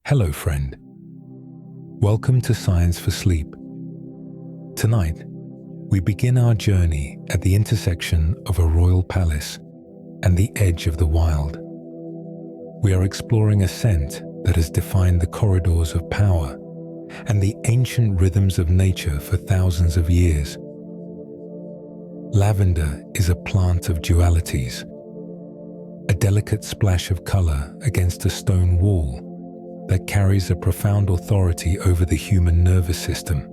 Hello, friend. Welcome to Science for Sleep. Tonight, we begin our journey at the intersection of a royal palace and the edge of the wild. We are exploring a scent that has defined the corridors of power and the ancient rhythms of nature for thousands of years. Lavender is a plant of dualities, a delicate splash of color against a stone wall that carries a profound authority over the human nervous system.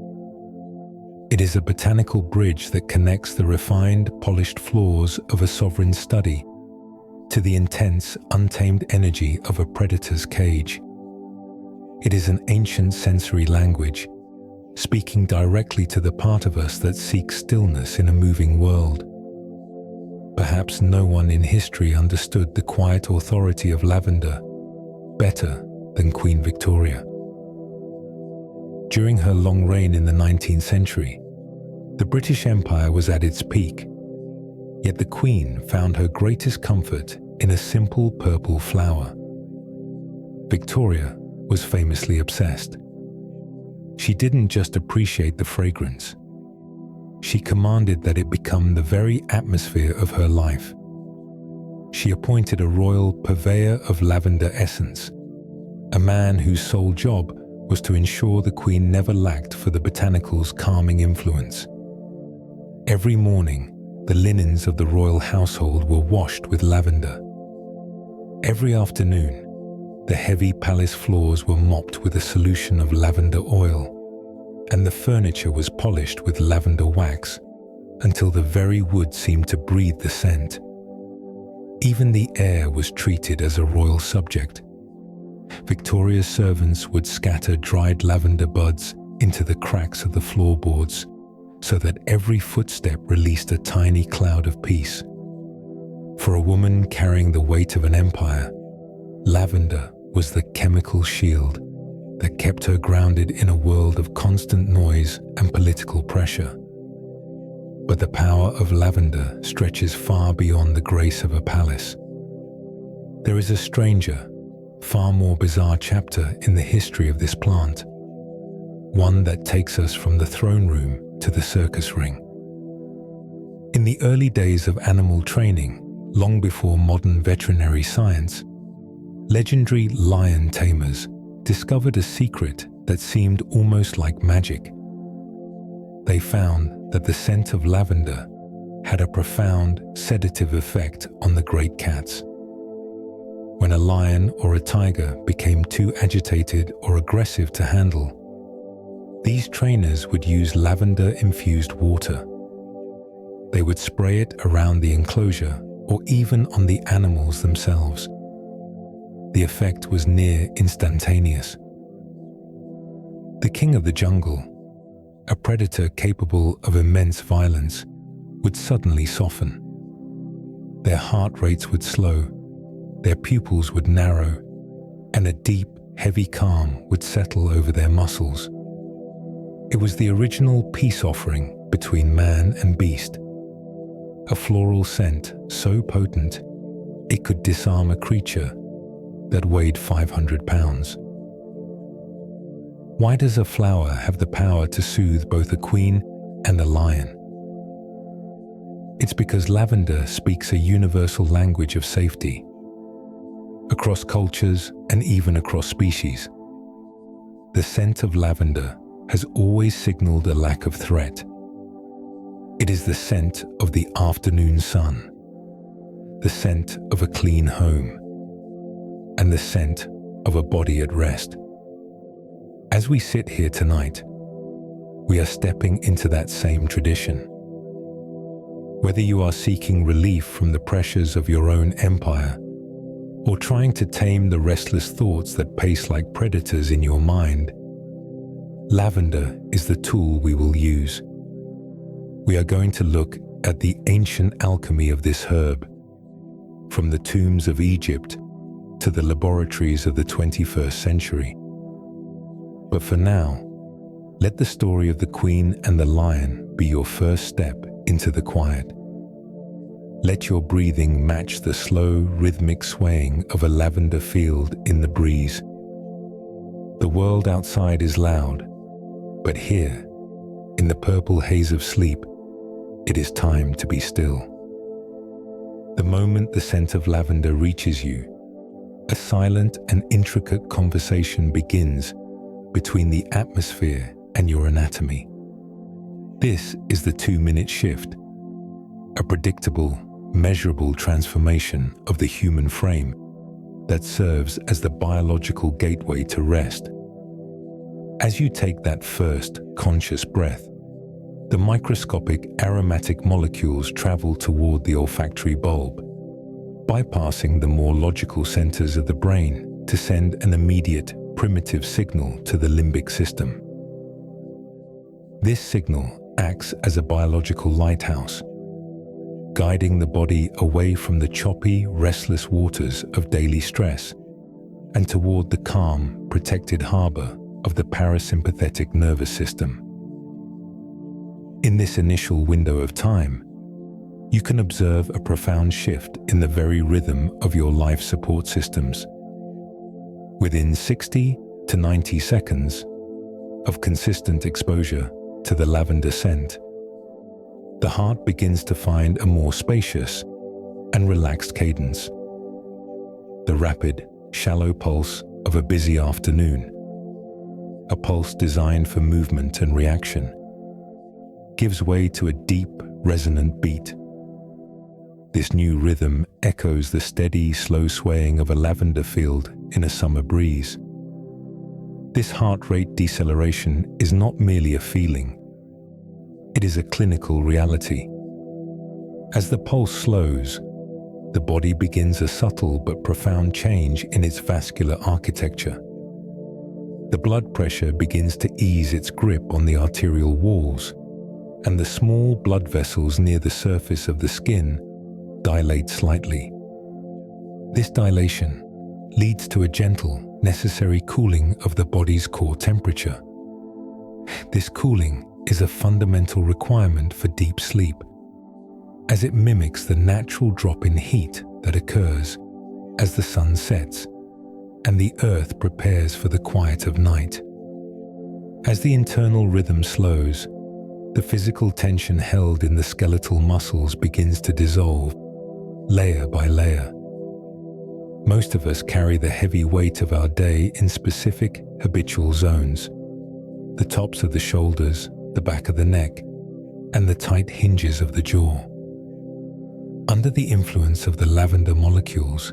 It is a botanical bridge that connects the refined, polished floors of a sovereign study to the intense, untamed energy of a predator's cage. It is an ancient sensory language, speaking directly to the part of us that seeks stillness in a moving world. Perhaps no one in history understood the quiet authority of lavender better than Queen Victoria. During her long reign in the 19th century, the British Empire was at its peak, yet the Queen found her greatest comfort in a simple purple flower. Victoria was famously obsessed. She didn't just appreciate the fragrance. She commanded that it become the very atmosphere of her life. She appointed a royal purveyor of lavender essence, a man whose sole job was to ensure the Queen never lacked for the botanical's calming influence. Every morning, the linens of the royal household were washed with lavender. Every afternoon, the heavy palace floors were mopped with a solution of lavender oil, and the furniture was polished with lavender wax until the very wood seemed to breathe the scent. Even the air was treated as a royal subject. Victoria's servants would scatter dried lavender buds into the cracks of the floorboards so that every footstep released a tiny cloud of peace. For a woman carrying the weight of an empire, lavender was the chemical shield that kept her grounded in a world of constant noise and political pressure. But the power of lavender stretches far beyond the grace of a palace. There is a stranger, far more bizarre chapter in the history of this plant, one that takes us from the throne room to the circus ring. In the early days of animal training, long before modern veterinary science, legendary lion tamers discovered a secret that seemed almost like magic. They found that the scent of lavender had a profound sedative effect on the great cats. When a lion or a tiger became too agitated or aggressive to handle, these trainers would use lavender-infused water. They would spray it around the enclosure or even on the animals themselves. The effect was near instantaneous. The king of the jungle, a predator capable of immense violence, would suddenly soften. Their heart rates would slow, their pupils would narrow, and a deep, heavy calm would settle over their muscles. It was the original peace offering between man and beast, a floral scent so potent it could disarm a creature that weighed 500 pounds. Why does a flower have the power to soothe both a queen and a lion? It's because lavender speaks a universal language of safety. Across cultures and even across species, the scent of lavender has always signaled a lack of threat. It is the scent of the afternoon sun, the scent of a clean home, and the scent of a body at rest. As we sit here tonight, we are stepping into that same tradition. Whether you are seeking relief from the pressures of your own empire, or trying to tame the restless thoughts that pace like predators in your mind, lavender is the tool we will use. We are going to look at the ancient alchemy of this herb, from the tombs of Egypt to the laboratories of the 21st century. But for now, let the story of the Queen and the Lion be your first step into the quiet. Let your breathing match the slow, rhythmic swaying of a lavender field in the breeze. The world outside is loud, but here, in the purple haze of sleep, it is time to be still. The moment the scent of lavender reaches you, a silent and intricate conversation begins between the atmosphere and your anatomy. This is the 2-minute shift, a predictable, measurable transformation of the human frame that serves as the biological gateway to rest. As you take that first conscious breath, the microscopic aromatic molecules travel toward the olfactory bulb, bypassing the more logical centers of the brain to send an immediate, primitive signal to the limbic system. This signal acts as a biological lighthouse, guiding the body away from the choppy, restless waters of daily stress and toward the calm, protected harbor of the parasympathetic nervous system. In this initial window of time, you can observe a profound shift in the very rhythm of your life support systems. Within 60 to 90 seconds of consistent exposure to the lavender scent, the heart begins to find a more spacious and relaxed cadence. The rapid, shallow pulse of a busy afternoon, a pulse designed for movement and reaction, gives way to a deep, resonant beat. This new rhythm echoes the steady, slow swaying of a lavender field in a summer breeze. This heart rate deceleration is not merely a feeling. It is a clinical reality. As the pulse slows, the body begins a subtle but profound change in its vascular architecture. The blood pressure begins to ease its grip on the arterial walls, and the small blood vessels near the surface of the skin dilate slightly. This dilation leads to a gentle, necessary cooling of the body's core temperature. This cooling is a fundamental requirement for deep sleep, as it mimics the natural drop in heat that occurs as the sun sets and the earth prepares for the quiet of night. As the internal rhythm slows, the physical tension held in the skeletal muscles begins to dissolve, layer by layer. Most of us carry the heavy weight of our day in specific, habitual zones: the tops of the shoulders, the back of the neck, and the tight hinges of the jaw. Under the influence of the lavender molecules,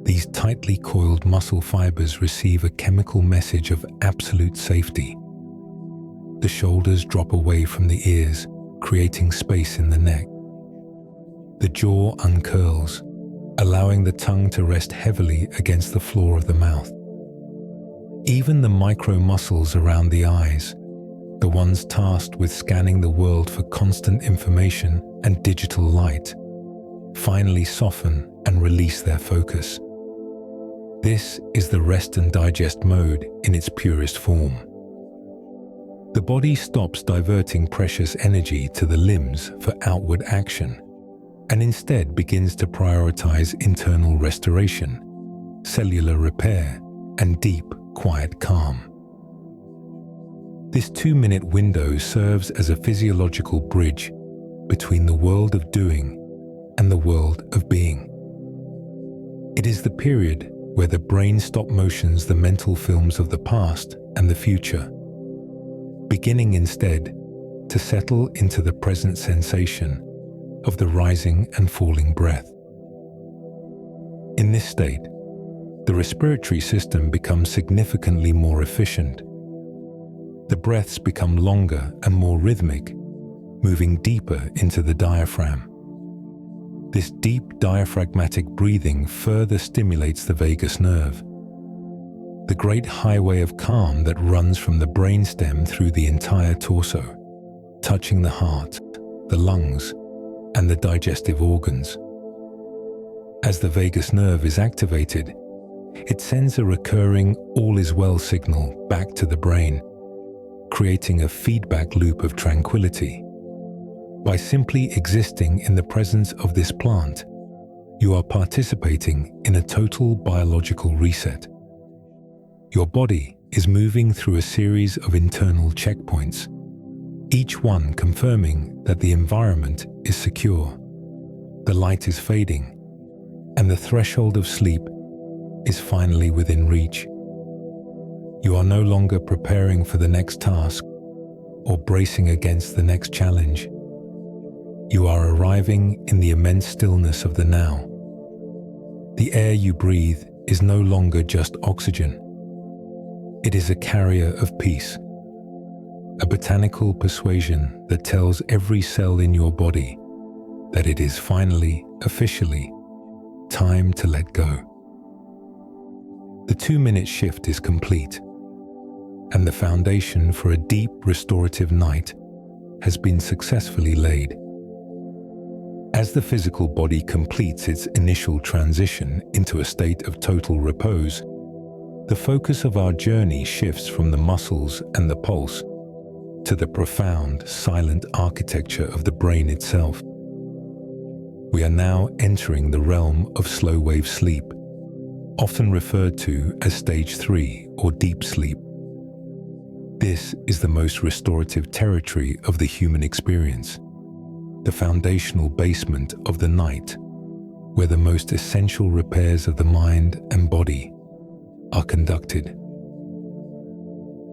these tightly coiled muscle fibers receive a chemical message of absolute safety. The shoulders drop away from the ears, creating space in the neck. The jaw uncurls, allowing the tongue to rest heavily against the floor of the mouth. Even the micro muscles around the eyes, the ones tasked with scanning the world for constant information and digital light, finally soften and release their focus. This is the rest and digest mode in its purest form. The body stops diverting precious energy to the limbs for outward action and instead begins to prioritize internal restoration, cellular repair, and deep, quiet calm. This 2-minute window serves as a physiological bridge between the world of doing and the world of being. It is the period where the brain stop-motions the mental films of the past and the future, beginning instead to settle into the present sensation of the rising and falling breath. In this state, the respiratory system becomes significantly more efficient. The breaths become longer and more rhythmic, moving deeper into the diaphragm. This deep diaphragmatic breathing further stimulates the vagus nerve, the great highway of calm that runs from the brainstem through the entire torso, touching the heart, the lungs, and the digestive organs. As the vagus nerve is activated, it sends a recurring all is well signal back to the brain, creating a feedback loop of tranquility. By simply existing in the presence of this plant, you are participating in a total biological reset. Your body is moving through a series of internal checkpoints, each one confirming that the environment is secure, the light is fading, and the threshold of sleep is finally within reach. You are no longer preparing for the next task or bracing against the next challenge. You are arriving in the immense stillness of the now. The air you breathe is no longer just oxygen. It is a carrier of peace, a botanical persuasion that tells every cell in your body that it is finally, officially, time to let go. The 2-minute shift is complete, and the foundation for a deep restorative night has been successfully laid. As the physical body completes its initial transition into a state of total repose, the focus of our journey shifts from the muscles and the pulse to the profound, silent architecture of the brain itself. We are now entering the realm of slow-wave sleep, often referred to as stage 3 or deep sleep. This is the most restorative territory of the human experience, the foundational basement of the night, where the most essential repairs of the mind and body are conducted.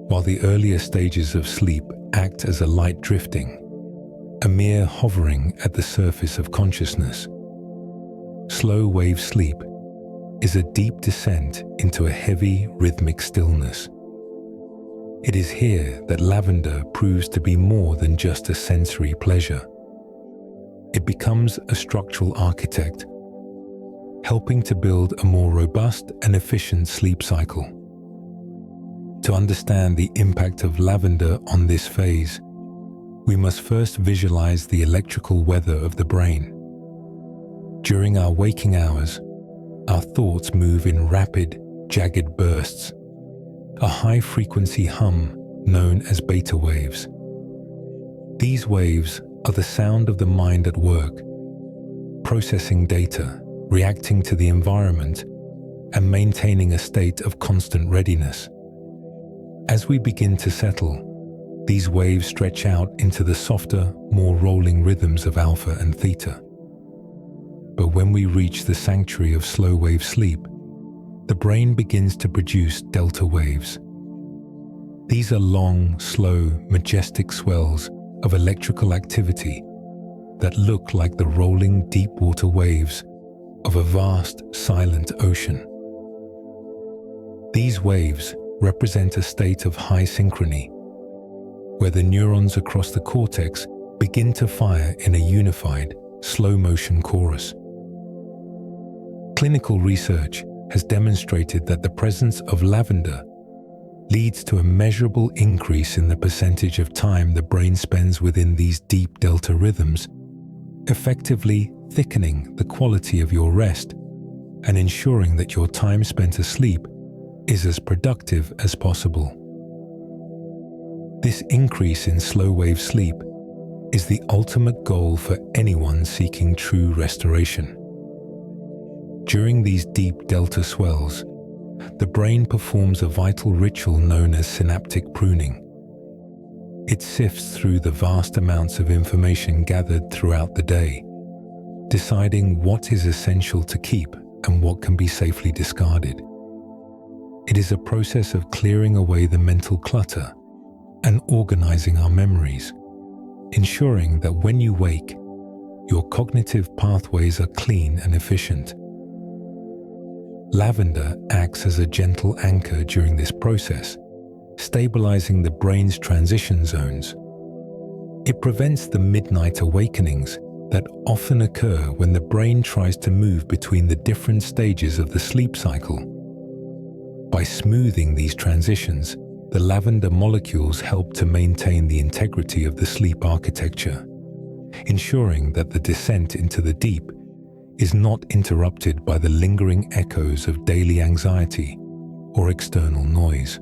While the earlier stages of sleep act as a light drifting, a mere hovering at the surface of consciousness, slow-wave sleep is a deep descent into a heavy, rhythmic stillness. It is here that lavender proves to be more than just a sensory pleasure. It becomes a structural architect, helping to build a more robust and efficient sleep cycle. To understand the impact of lavender on this phase, we must first visualize the electrical weather of the brain. During our waking hours, our thoughts move in rapid, jagged bursts, a high-frequency hum known as beta waves. These waves are the sound of the mind at work, processing data, reacting to the environment, and maintaining a state of constant readiness. As we begin to settle, these waves stretch out into the softer, more rolling rhythms of alpha and theta. But when we reach the sanctuary of slow-wave sleep, the brain begins to produce delta waves. These are long, slow, majestic swells of electrical activity that look like the rolling deep water waves of a vast, silent ocean. These waves represent a state of high synchrony, where the neurons across the cortex begin to fire in a unified, slow-motion chorus. Clinical research has demonstrated that the presence of lavender leads to a measurable increase in the percentage of time the brain spends within these deep delta rhythms, effectively thickening the quality of your rest and ensuring that your time spent asleep is as productive as possible. This increase in slow-wave sleep is the ultimate goal for anyone seeking true restoration. During these deep delta swells, the brain performs a vital ritual known as synaptic pruning. It sifts through the vast amounts of information gathered throughout the day, deciding what is essential to keep and what can be safely discarded. It is a process of clearing away the mental clutter and organizing our memories, ensuring that when you wake, your cognitive pathways are clean and efficient. Lavender acts as a gentle anchor during this process, stabilizing the brain's transition zones. It prevents the midnight awakenings that often occur when the brain tries to move between the different stages of the sleep cycle. By smoothing these transitions, the lavender molecules help to maintain the integrity of the sleep architecture, ensuring that the descent into the deep is not interrupted by the lingering echoes of daily anxiety or external noise.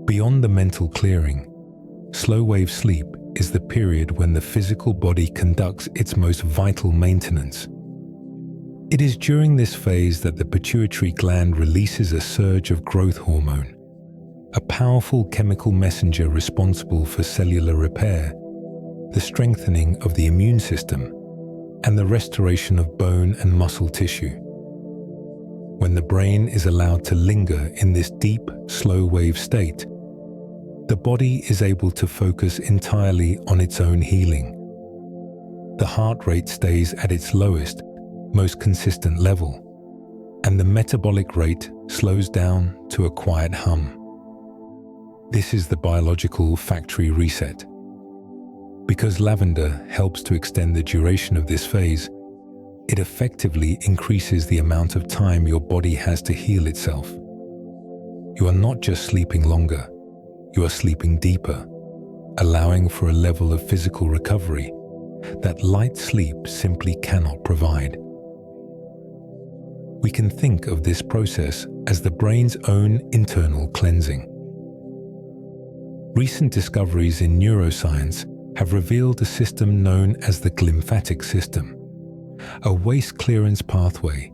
Beyond the mental clearing, slow-wave sleep is the period when the physical body conducts its most vital maintenance. It is during this phase that the pituitary gland releases a surge of growth hormone, a powerful chemical messenger responsible for cellular repair, the strengthening of the immune system, and the restoration of bone and muscle tissue. When the brain is allowed to linger in this deep, slow-wave state, the body is able to focus entirely on its own healing. The heart rate stays at its lowest, most consistent level, and the metabolic rate slows down to a quiet hum. This is the biological factory reset. Because lavender helps to extend the duration of this phase, it effectively increases the amount of time your body has to heal itself. You are not just sleeping longer, you are sleeping deeper, allowing for a level of physical recovery that light sleep simply cannot provide. We can think of this process as the brain's own internal cleansing. Recent discoveries in neuroscience have revealed a system known as the glymphatic system, a waste clearance pathway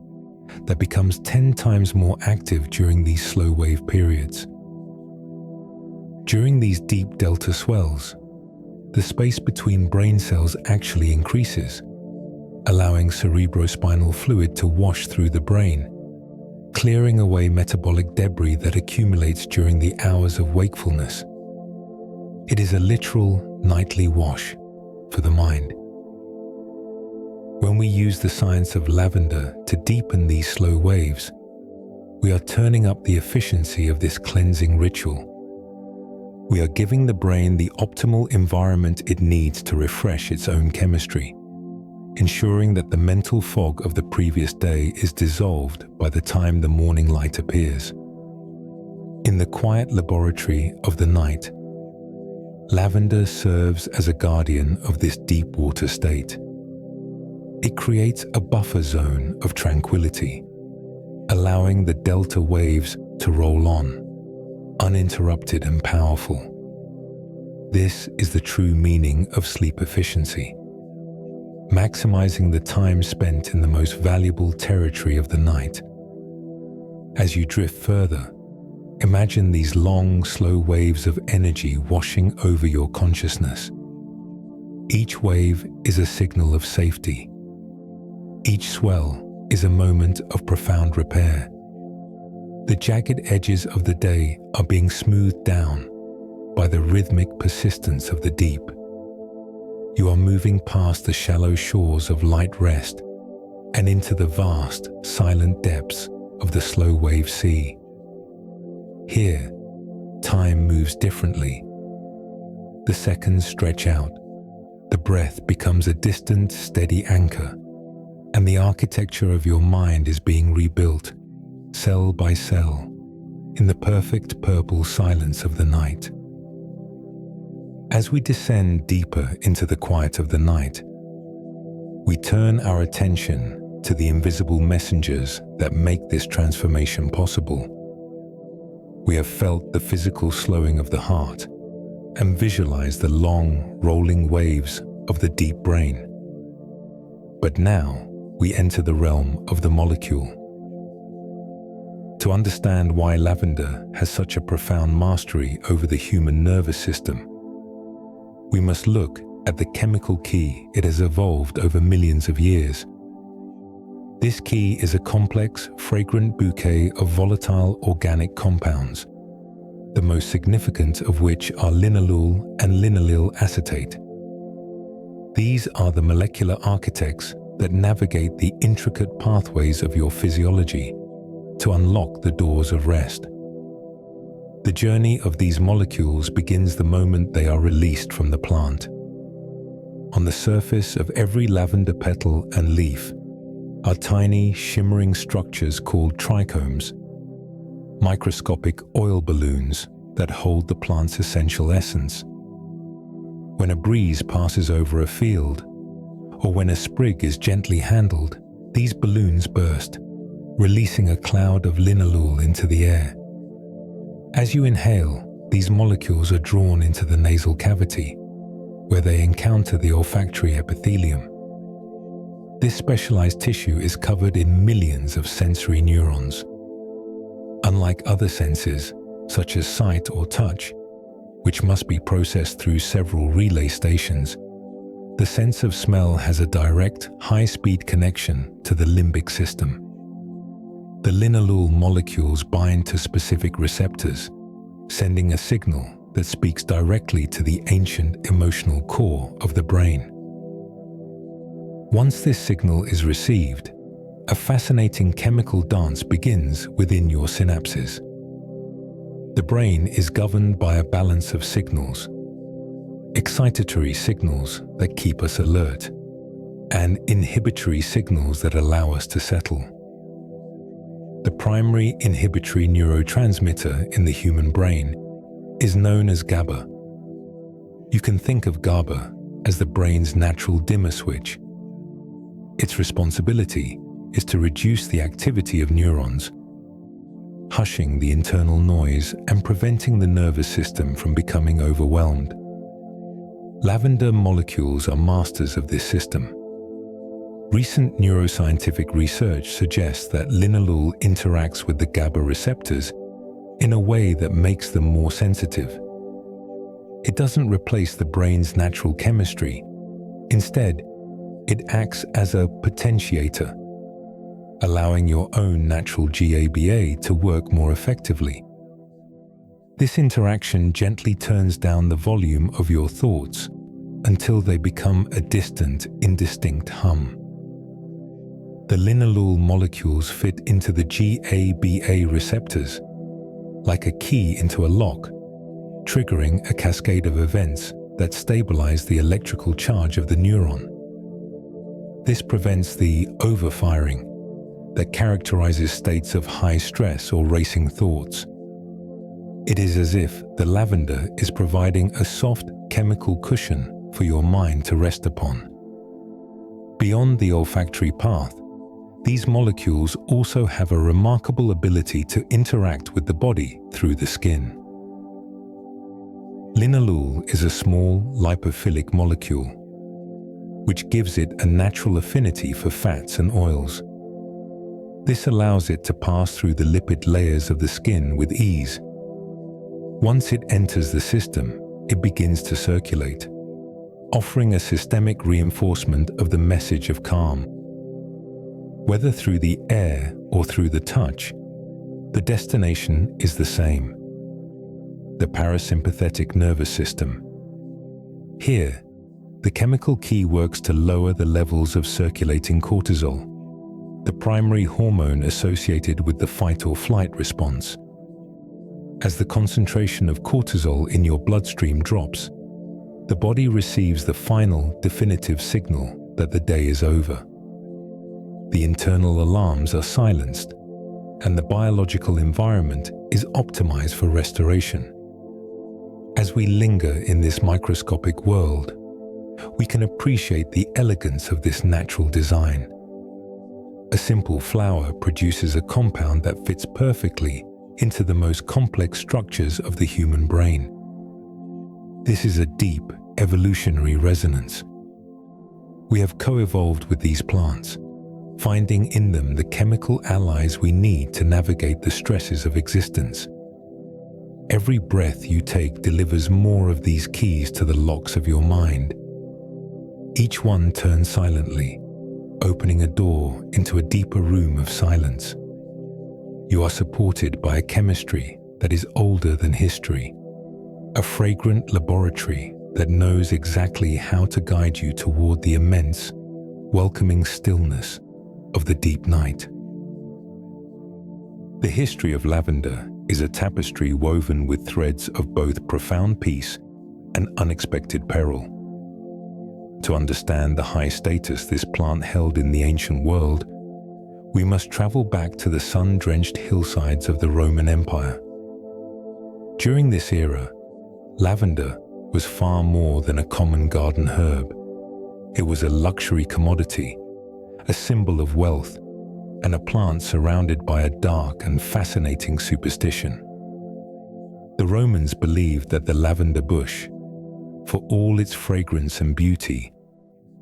that becomes 10 times more active during these slow-wave periods. During these deep delta swells, the space between brain cells actually increases, allowing cerebrospinal fluid to wash through the brain, clearing away metabolic debris that accumulates during the hours of wakefulness. It is a literal nightly wash for the mind. When we use the science of lavender to deepen these slow waves, we are turning up the efficiency of this cleansing ritual. We are giving the brain the optimal environment it needs to refresh its own chemistry, ensuring that the mental fog of the previous day is dissolved by the time the morning light appears. In the quiet laboratory of the night, lavender serves as a guardian of this deep water state. It creates a buffer zone of tranquility, allowing the delta waves to roll on, uninterrupted and powerful. This is the true meaning of sleep efficiency, maximizing the time spent in the most valuable territory of the night. As you drift further, imagine these long, slow waves of energy washing over your consciousness. Each wave is a signal of safety. Each swell is a moment of profound repair. The jagged edges of the day are being smoothed down by the rhythmic persistence of the deep. You are moving past the shallow shores of light rest and into the vast, silent depths of the slow wave sea. Here, time moves differently. The seconds stretch out, the breath becomes a distant, steady anchor, and the architecture of your mind is being rebuilt, cell by cell, in the perfect purple silence of the night. As we descend deeper into the quiet of the night, we turn our attention to the invisible messengers that make this transformation possible. We have felt the physical slowing of the heart and visualized the long, rolling waves of the deep brain. But now we enter the realm of the molecule. To understand why lavender has such a profound mastery over the human nervous system, we must look at the chemical key it has evolved over millions of years. This key is a complex, fragrant bouquet of volatile organic compounds, the most significant of which are linalool and linaloyl acetate. These are the molecular architects that navigate the intricate pathways of your physiology to unlock the doors of rest. The journey of these molecules begins the moment they are released from the plant. On the surface of every lavender petal and leaf are tiny, shimmering structures called trichomes, microscopic oil balloons that hold the plant's essential essence. When a breeze passes over a field, or when a sprig is gently handled, these balloons burst, releasing a cloud of linalool into the air. As you inhale, these molecules are drawn into the nasal cavity, where they encounter the olfactory epithelium. This specialized tissue is covered in millions of sensory neurons. Unlike other senses, such as sight or touch, which must be processed through several relay stations, the sense of smell has a direct, high-speed connection to the limbic system. The linalool molecules bind to specific receptors, sending a signal that speaks directly to the ancient emotional core of the brain. Once this signal is received, a fascinating chemical dance begins within your synapses. The brain is governed by a balance of signals: excitatory signals that keep us alert, and inhibitory signals that allow us to settle. The primary inhibitory neurotransmitter in the human brain is known as GABA. You can think of GABA as the brain's natural dimmer switch. Its responsibility is to reduce the activity of neurons, hushing the internal noise and preventing the nervous system from becoming overwhelmed. Lavender molecules are masters of this system. Recent neuroscientific research suggests that linalool interacts with the GABA receptors in a way that makes them more sensitive. It doesn't replace the brain's natural chemistry. Instead, it acts as a potentiator, allowing your own natural GABA to work more effectively. This interaction gently turns down the volume of your thoughts until they become a distant, indistinct hum. The linalool molecules fit into the GABA receptors like a key into a lock, triggering a cascade of events that stabilize the electrical charge of the neuron. This prevents the overfiring that characterizes states of high stress or racing thoughts. It is as if the lavender is providing a soft chemical cushion for your mind to rest upon. Beyond the olfactory path, these molecules also have a remarkable ability to interact with the body through the skin. Linalool is a small lipophilic molecule, which gives it a natural affinity for fats and oils. This allows it to pass through the lipid layers of the skin with ease. Once it enters the system, it begins to circulate, offering a systemic reinforcement of the message of calm. Whether through the air or through the touch, the destination is the same: the parasympathetic nervous system. Here, the chemical key works to lower the levels of circulating cortisol, the primary hormone associated with the fight or flight response. As the concentration of cortisol in your bloodstream drops, the body receives the final, definitive signal that the day is over. The internal alarms are silenced, and the biological environment is optimized for restoration. As we linger in this microscopic world, we can appreciate the elegance of this natural design. A simple flower produces a compound that fits perfectly into the most complex structures of the human brain. This is a deep evolutionary resonance. We have co-evolved with these plants, finding in them the chemical allies we need to navigate the stresses of existence. Every breath you take delivers more of these keys to the locks of your mind. Each one turns silently, opening a door into a deeper room of silence. You are supported by a chemistry that is older than history, a fragrant laboratory that knows exactly how to guide you toward the immense, welcoming stillness of the deep night. The history of lavender is a tapestry woven with threads of both profound peace and unexpected peril. To understand the high status this plant held in the ancient world, we must travel back to the sun-drenched hillsides of the Roman Empire. During this era, lavender was far more than a common garden herb. It was a luxury commodity, a symbol of wealth, and a plant surrounded by a dark and fascinating superstition. The Romans believed that the lavender bush, for all its fragrance and beauty,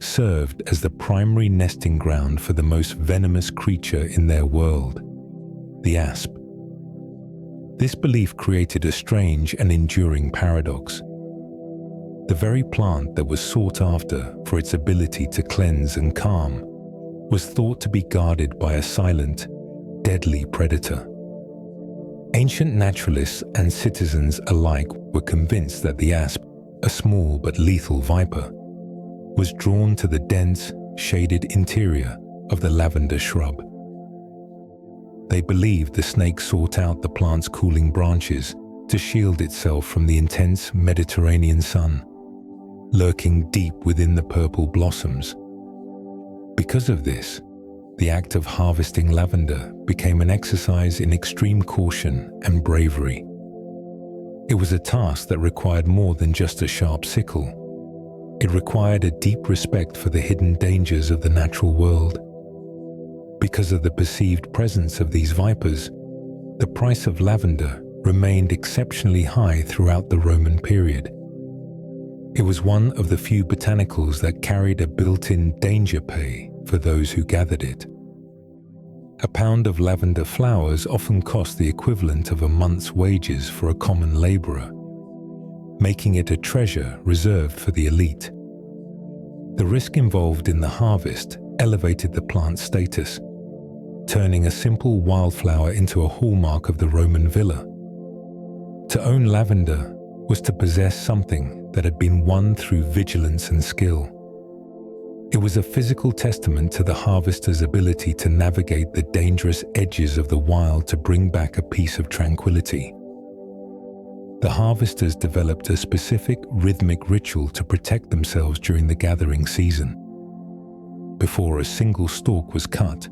served as the primary nesting ground for the most venomous creature in their world, the asp. This belief created a strange and enduring paradox. The very plant that was sought after for its ability to cleanse and calm was thought to be guarded by a silent, deadly predator. Ancient naturalists and citizens alike were convinced that the asp, a small but lethal viper, was drawn to the dense, shaded interior of the lavender shrub. They believed the snake sought out the plant's cooling branches to shield itself from the intense Mediterranean sun, lurking deep within the purple blossoms. Because of this, the act of harvesting lavender became an exercise in extreme caution and bravery. It was a task that required more than just a sharp sickle. It required a deep respect for the hidden dangers of the natural world. Because of the perceived presence of these vipers, the price of lavender remained exceptionally high throughout the Roman period. It was one of the few botanicals that carried a built-in danger pay for those who gathered it. A pound of lavender flowers often cost the equivalent of a month's wages for a common laborer, making it a treasure reserved for the elite. The risk involved in the harvest elevated the plant's status, turning a simple wildflower into a hallmark of the Roman villa. To own lavender was to possess something that had been won through vigilance and skill. It was a physical testament to the harvester's ability to navigate the dangerous edges of the wild to bring back a piece of tranquility. The harvesters developed a specific rhythmic ritual to protect themselves during the gathering season. Before a single stalk was cut,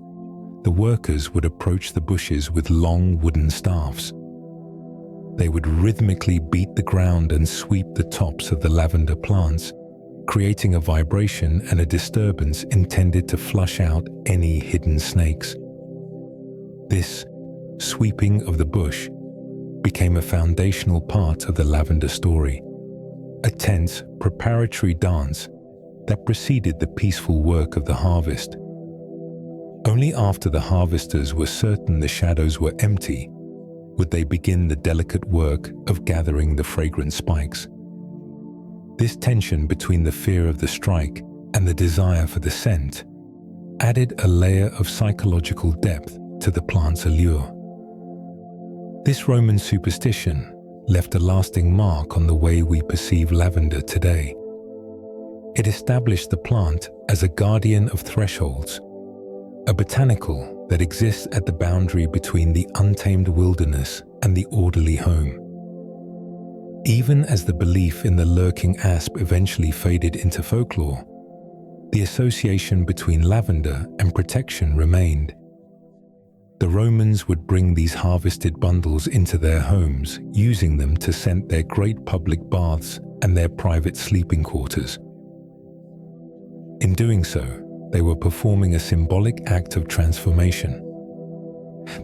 the workers would approach the bushes with long wooden staffs. They would rhythmically beat the ground and sweep the tops of the lavender plants, creating a vibration and a disturbance intended to flush out any hidden snakes. This sweeping of the bush became a foundational part of the lavender story, a tense, preparatory dance that preceded the peaceful work of the harvest. Only after the harvesters were certain the shadows were empty would they begin the delicate work of gathering the fragrant spikes. This tension between the fear of the strike and the desire for the scent added a layer of psychological depth to the plant's allure. This Roman superstition left a lasting mark on the way we perceive lavender today. It established the plant as a guardian of thresholds, a botanical that exists at the boundary between the untamed wilderness and the orderly home. Even as the belief in the lurking asp eventually faded into folklore, the association between lavender and protection remained. The Romans would bring these harvested bundles into their homes, using them to scent their great public baths and their private sleeping quarters. In doing so, they were performing a symbolic act of transformation.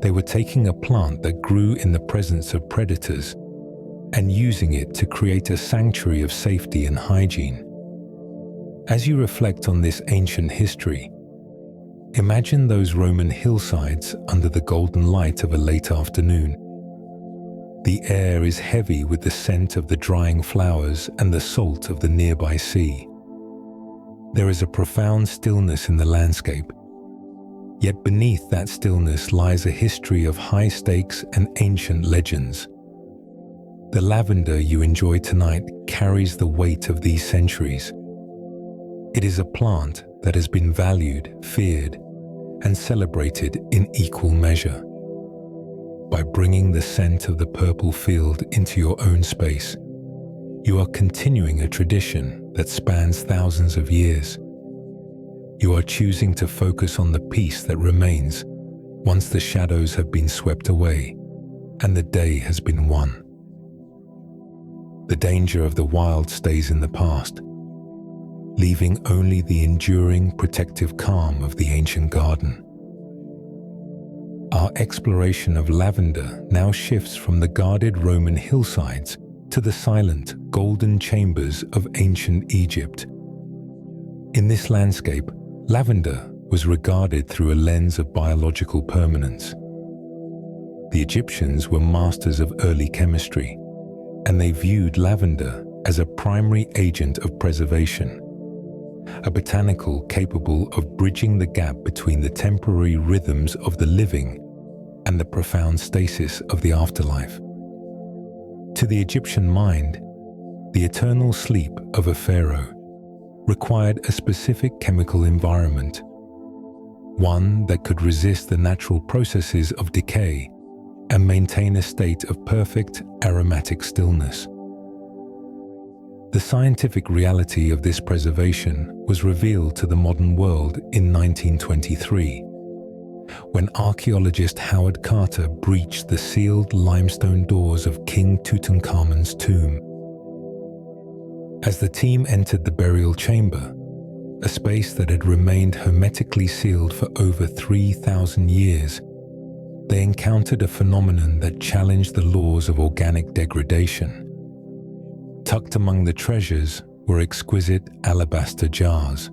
They were taking a plant that grew in the presence of predators and using it to create a sanctuary of safety and hygiene. As you reflect on this ancient history, imagine those Roman hillsides under the golden light of a late afternoon. The air is heavy with the scent of the drying flowers and the salt of the nearby sea. There is a profound stillness in the landscape, yet beneath that stillness lies a history of high stakes and ancient legends. The lavender you enjoy tonight carries the weight of these centuries. It is a plant that has been valued, feared, and celebrated in equal measure. By bringing the scent of the purple field into your own space, you are continuing a tradition that spans thousands of years. You are choosing to focus on the peace that remains once the shadows have been swept away and the day has been won. The danger of the wild stays in the past, leaving only the enduring protective calm of the ancient garden. Our exploration of lavender now shifts from the guarded Roman hillsides to the silent, golden chambers of ancient Egypt. In this landscape, lavender was regarded through a lens of biological permanence. The Egyptians were masters of early chemistry, and they viewed lavender as a primary agent of preservation, a botanical capable of bridging the gap between the temporary rhythms of the living and the profound stasis of the afterlife. To the Egyptian mind, the eternal sleep of a pharaoh required a specific chemical environment, one that could resist the natural processes of decay and maintain a state of perfect aromatic stillness. The scientific reality of this preservation was revealed to the modern world in 1923, when archaeologist Howard Carter breached the sealed limestone doors of King Tutankhamun's tomb. As the team entered the burial chamber, a space that had remained hermetically sealed for over 3,000 years, they encountered a phenomenon that challenged the laws of organic degradation. Tucked among the treasures were exquisite alabaster jars,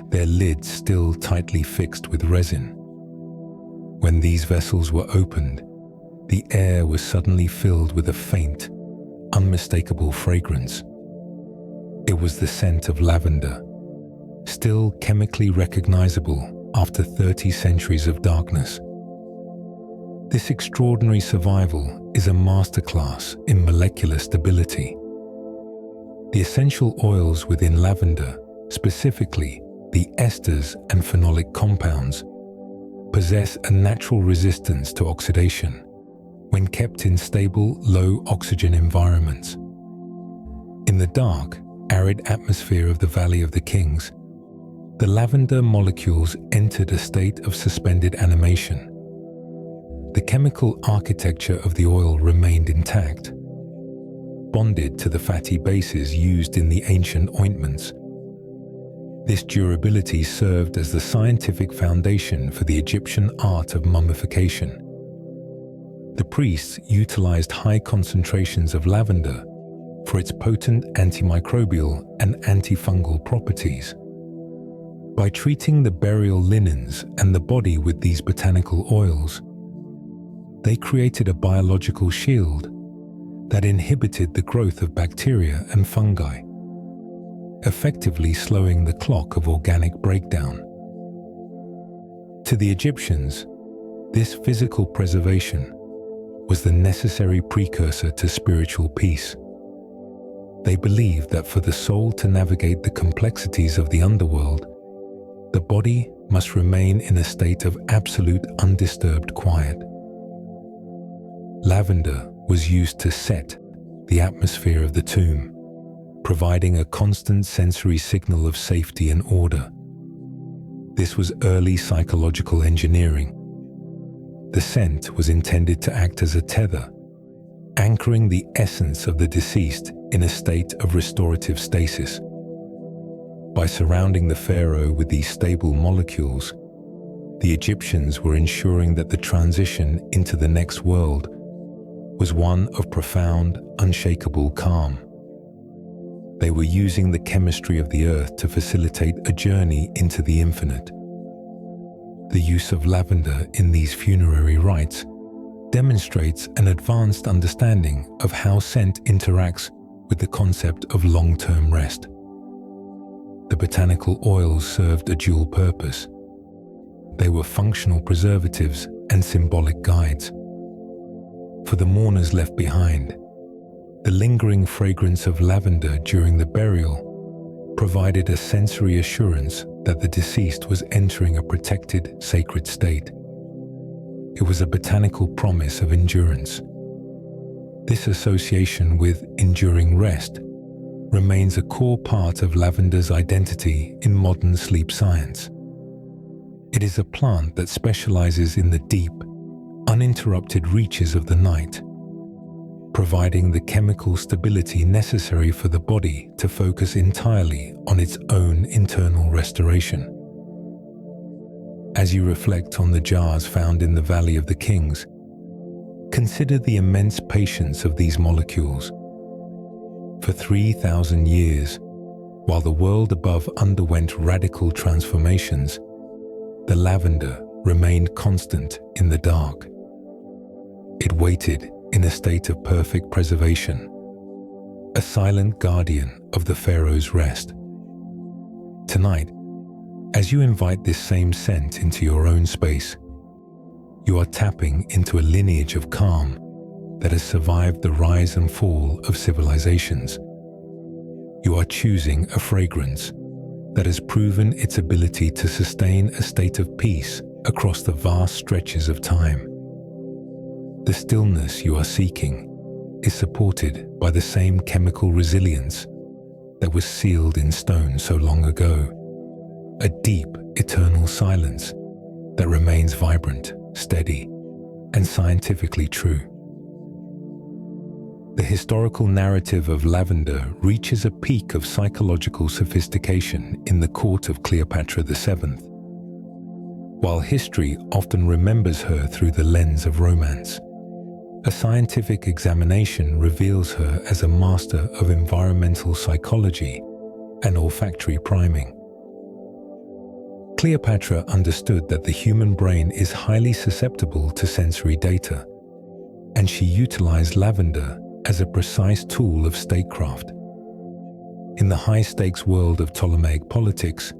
their lids still tightly fixed with resin. When these vessels were opened, the air was suddenly filled with a faint, unmistakable fragrance. It was the scent of lavender, still chemically recognizable after 30 centuries of darkness. This extraordinary survival is a masterclass in molecular stability. The essential oils within lavender, specifically the esters and phenolic compounds, possess a natural resistance to oxidation when kept in stable, low-oxygen environments. In the dark, arid atmosphere of the Valley of the Kings, the lavender molecules entered a state of suspended animation. The chemical architecture of the oil remained intact, bonded to the fatty bases used in the ancient ointments. This durability served as the scientific foundation for the Egyptian art of mummification. The priests utilized high concentrations of lavender for its potent antimicrobial and antifungal properties. By treating the burial linens and the body with these botanical oils, they created a biological shield that inhibited the growth of bacteria and fungi, effectively slowing the clock of organic breakdown. To the Egyptians, this physical preservation was the necessary precursor to spiritual peace. They believed that for the soul to navigate the complexities of the underworld, the body must remain in a state of absolute undisturbed quiet. Lavender was used to set the atmosphere of the tomb, providing a constant sensory signal of safety and order. This was early psychological engineering. The scent was intended to act as a tether, anchoring the essence of the deceased in a state of restorative stasis. By surrounding the pharaoh with these stable molecules, the Egyptians were ensuring that the transition into the next world was one of profound, unshakable calm. They were using the chemistry of the earth to facilitate a journey into the infinite. The use of lavender in these funerary rites demonstrates an advanced understanding of how scent interacts with the concept of long-term rest. The botanical oils served a dual purpose. They were functional preservatives and symbolic guides. For the mourners left behind, the lingering fragrance of lavender during the burial provided a sensory assurance that the deceased was entering a protected, sacred state. It was a botanical promise of endurance. This association with enduring rest remains a core part of lavender's identity in modern sleep science. It is a plant that specializes in the deep, uninterrupted reaches of the night, providing the chemical stability necessary for the body to focus entirely on its own internal restoration. As you reflect on the jars found in the Valley of the Kings, consider the immense patience of these molecules. For 3,000 years, While the world above underwent radical transformations, the lavender remained constant in the dark. It waited in a state of perfect preservation, a silent guardian of the pharaoh's rest. Tonight, as you invite this same scent into your own space, you are tapping into a lineage of calm that has survived the rise and fall of civilizations. You are choosing a fragrance that has proven its ability to sustain a state of peace across the vast stretches of time. The stillness you are seeking is supported by the same chemical resilience that was sealed in stone so long ago, a deep, eternal silence that remains vibrant, steady, and scientifically true. The historical narrative of lavender reaches a peak of psychological sophistication in the court of Cleopatra VII. While history often remembers her through the lens of romance, a scientific examination reveals her as a master of environmental psychology and olfactory priming. Cleopatra understood that the human brain is highly susceptible to sensory data, and she utilized lavender as a precise tool of statecraft. In the high-stakes world of Ptolemaic politics,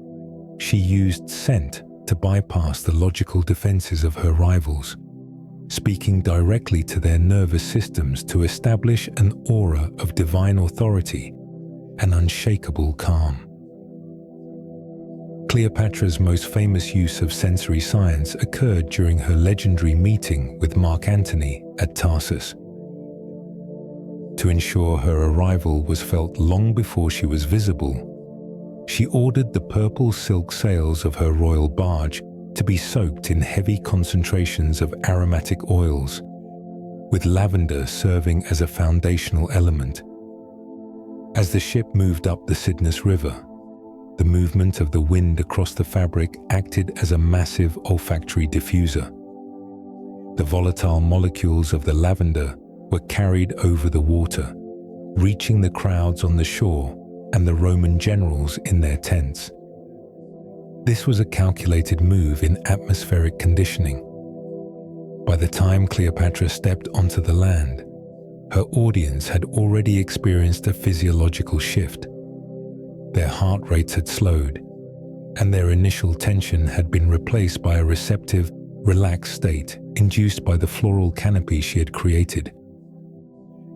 she used scent to bypass the logical defenses of her rivals, speaking directly to their nervous systems to establish an aura of divine authority and unshakable calm. Cleopatra's most famous use of sensory science occurred during her legendary meeting with Mark Antony at Tarsus. To ensure her arrival was felt long before she was visible, she ordered the purple silk sails of her royal barge to be soaked in heavy concentrations of aromatic oils, with lavender serving as a foundational element. As the ship moved up the Cydnus River, the movement of the wind across the fabric acted as a massive olfactory diffuser. The volatile molecules of the lavender were carried over the water, reaching the crowds on the shore and the Roman generals in their tents. This was a calculated move in atmospheric conditioning. By the time Cleopatra stepped onto the land, her audience had already experienced a physiological shift. Their heart rates had slowed, and their initial tension had been replaced by a receptive, relaxed state induced by the floral canopy she had created.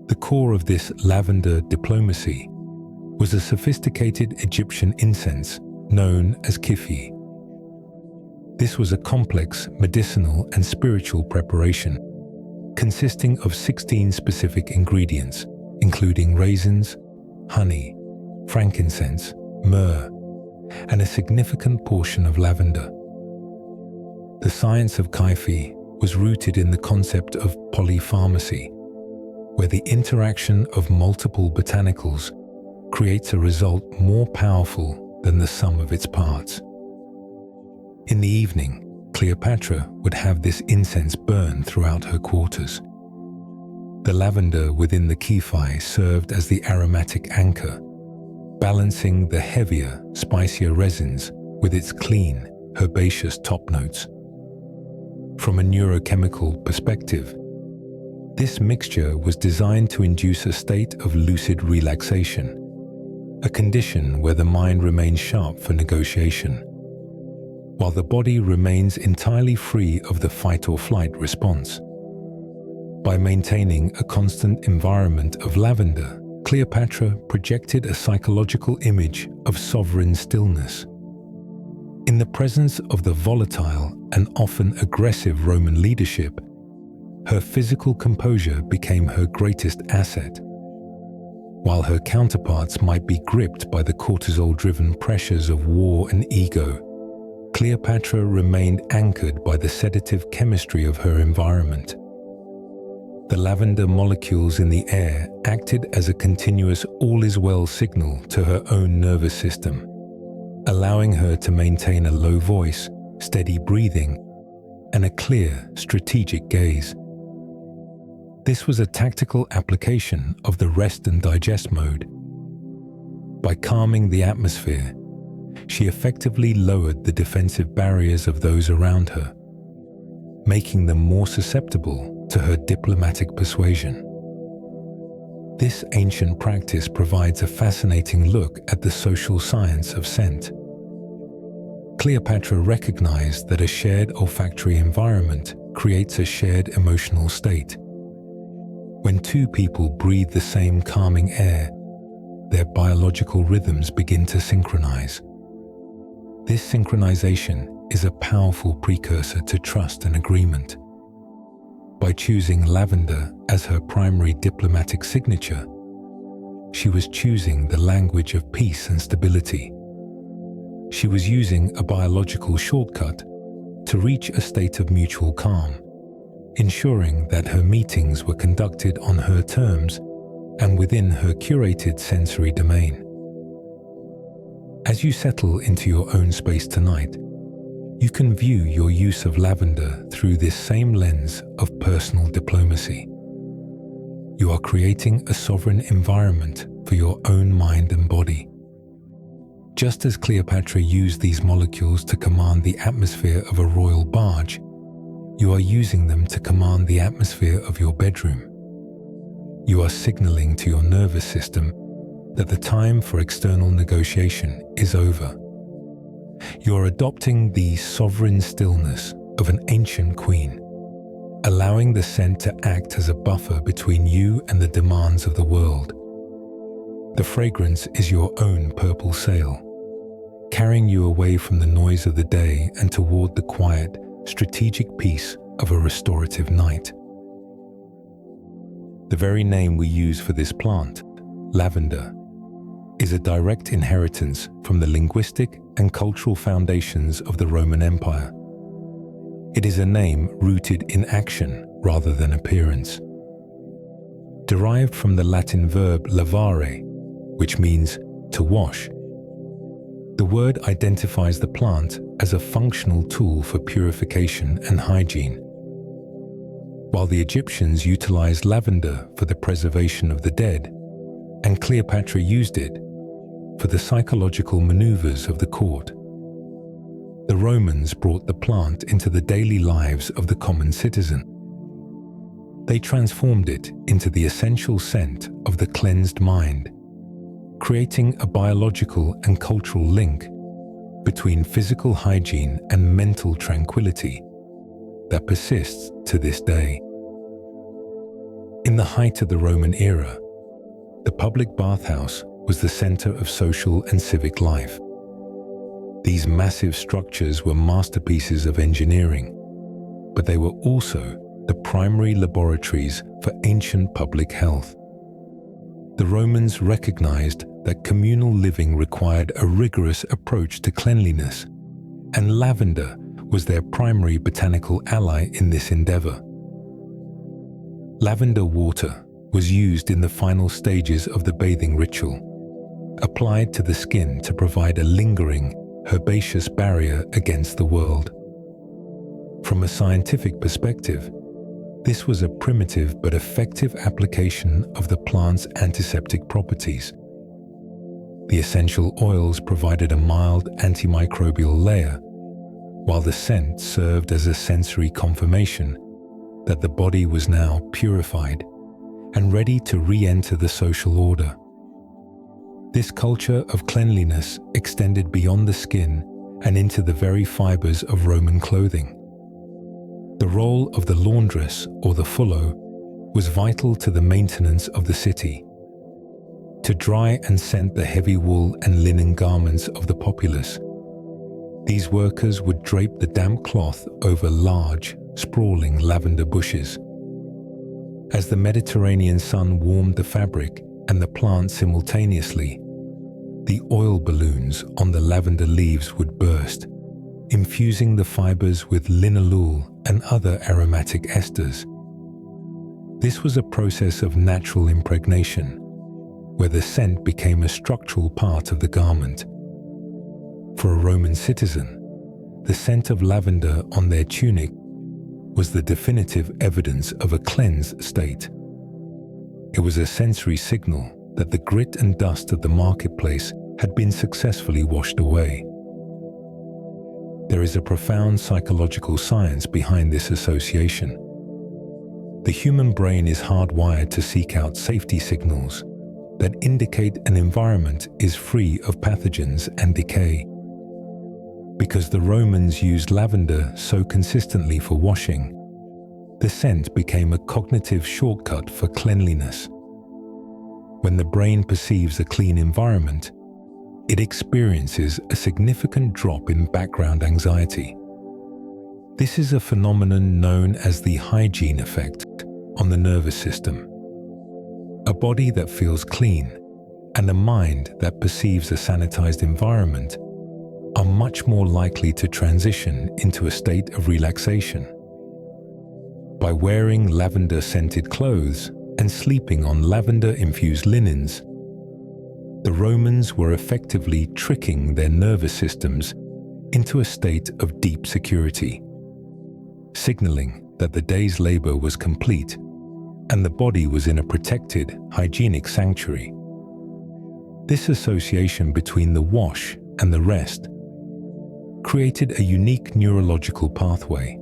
The core of this lavender diplomacy was a sophisticated Egyptian incense known as kifi. This was a complex medicinal and spiritual preparation consisting of 16 specific ingredients, including raisins, honey, frankincense, myrrh, and a significant portion of lavender. The science of kifi was rooted in the concept of polypharmacy, where the interaction of multiple botanicals creates a result more powerful than the sum of its parts. In the evening, Cleopatra would have this incense burn throughout her quarters. The lavender within the kifi served as the aromatic anchor, balancing the heavier, spicier resins with its clean, herbaceous top notes. From a neurochemical perspective, this mixture was designed to induce a state of lucid relaxation, a condition where the mind remains sharp for negotiation, while the body remains entirely free of the fight or flight response. By maintaining a constant environment of lavender, Cleopatra projected a psychological image of sovereign stillness. In the presence of the volatile and often aggressive Roman leadership, her physical composure became her greatest asset. While her counterparts might be gripped by the cortisol-driven pressures of war and ego, Cleopatra remained anchored by the sedative chemistry of her environment. The lavender molecules in the air acted as a continuous all-is-well signal to her own nervous system, allowing her to maintain a low voice, steady breathing, and a clear, strategic gaze. This was a tactical application of the rest and digest mode. By calming the atmosphere, she effectively lowered the defensive barriers of those around her, making them more susceptible to her diplomatic persuasion. This ancient practice provides a fascinating look at the social science of scent. Cleopatra recognized that a shared olfactory environment creates a shared emotional state. When two people breathe the same calming air, their biological rhythms begin to synchronize. This synchronization is a powerful precursor to trust and agreement. By choosing lavender as her primary diplomatic signature, she was choosing the language of peace and stability. She was using a biological shortcut to reach a state of mutual calm, ensuring that her meetings were conducted on her terms and within her curated sensory domain. As you settle into your own space tonight, you can view your use of lavender through this same lens of personal diplomacy. You are creating a sovereign environment for your own mind and body. Just as Cleopatra used these molecules to command the atmosphere of a royal barge, you are using them to command the atmosphere of your bedroom. You are signaling to your nervous system that the time for external negotiation is over. You are adopting the sovereign stillness of an ancient queen, allowing the scent to act as a buffer between you and the demands of the world. The fragrance is your own purple sail, carrying you away from the noise of the day and toward the quiet, strategic peace of a restorative night. The very name we use for this plant, lavender, is a direct inheritance from the linguistic and cultural foundations of the Roman Empire. It is a name rooted in action rather than appearance. Derived from the Latin verb lavare, which means to wash, the word identifies the plant as a functional tool for purification and hygiene. While the Egyptians utilized lavender for the preservation of the dead, and Cleopatra used it for the psychological maneuvers of the court, the Romans brought the plant into the daily lives of the common citizen. They transformed it into the essential scent of the cleansed mind, creating a biological and cultural link between physical hygiene and mental tranquility that persists to this day. In the height of the Roman era, the public bathhouse was the center of social and civic life. These massive structures were masterpieces of engineering, but they were also the primary laboratories for ancient public health. The Romans recognized that communal living required a rigorous approach to cleanliness, and lavender was their primary botanical ally in this endeavor. Lavender water was used in the final stages of the bathing ritual, applied to the skin to provide a lingering, herbaceous barrier against the world. From a scientific perspective, this was a primitive but effective application of the plant's antiseptic properties. The essential oils provided a mild antimicrobial layer, while the scent served as a sensory confirmation that the body was now purified and ready to re-enter the social order. This culture of cleanliness extended beyond the skin and into the very fibers of Roman clothing. The role of the laundress or the fullo was vital to the maintenance of the city. To dry and scent the heavy wool and linen garments of the populace, these workers would drape the damp cloth over large, sprawling lavender bushes. As the Mediterranean sun warmed the fabric and the plant simultaneously, the oil balloons on the lavender leaves would burst, infusing the fibers with linalool and other aromatic esters. This was a process of natural impregnation, where the scent became a structural part of the garment. For a Roman citizen, the scent of lavender on their tunic was the definitive evidence of a cleansed state. It was a sensory signal that the grit and dust of the marketplace had been successfully washed away. There is a profound psychological science behind this association. The human brain is hardwired to seek out safety signals that indicate an environment is free of pathogens and decay. Because the Romans used lavender so consistently for washing, the scent became a cognitive shortcut for cleanliness. When the brain perceives a clean environment, it experiences a significant drop in background anxiety. This is a phenomenon known as the hygiene effect on the nervous system. A body that feels clean and a mind that perceives a sanitized environment are much more likely to transition into a state of relaxation. By wearing lavender-scented clothes and sleeping on lavender-infused linens, the Romans were effectively tricking their nervous systems into a state of deep security, signaling that the day's labor was complete and the body was in a protected, hygienic sanctuary. This association between the wash and the rest created a unique neurological pathway.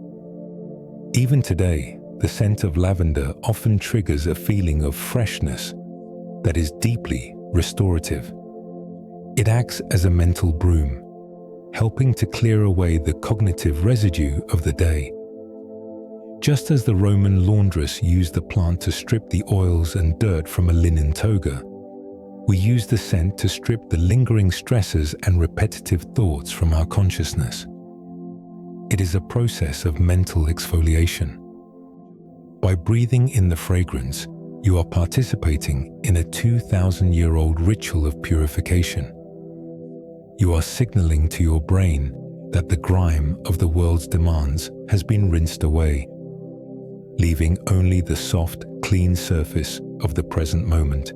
Even today, the scent of lavender often triggers a feeling of freshness that is deeply restorative. It acts as a mental broom, helping to clear away the cognitive residue of the day. Just as the Roman laundress used the plant to strip the oils and dirt from a linen toga, we use the scent to strip the lingering stresses and repetitive thoughts from our consciousness. It is a process of mental exfoliation. By breathing in the fragrance, you are participating in a 2,000-year-old ritual of purification. You are signaling to your brain that the grime of the world's demands has been rinsed away, leaving only the soft, clean surface of the present moment.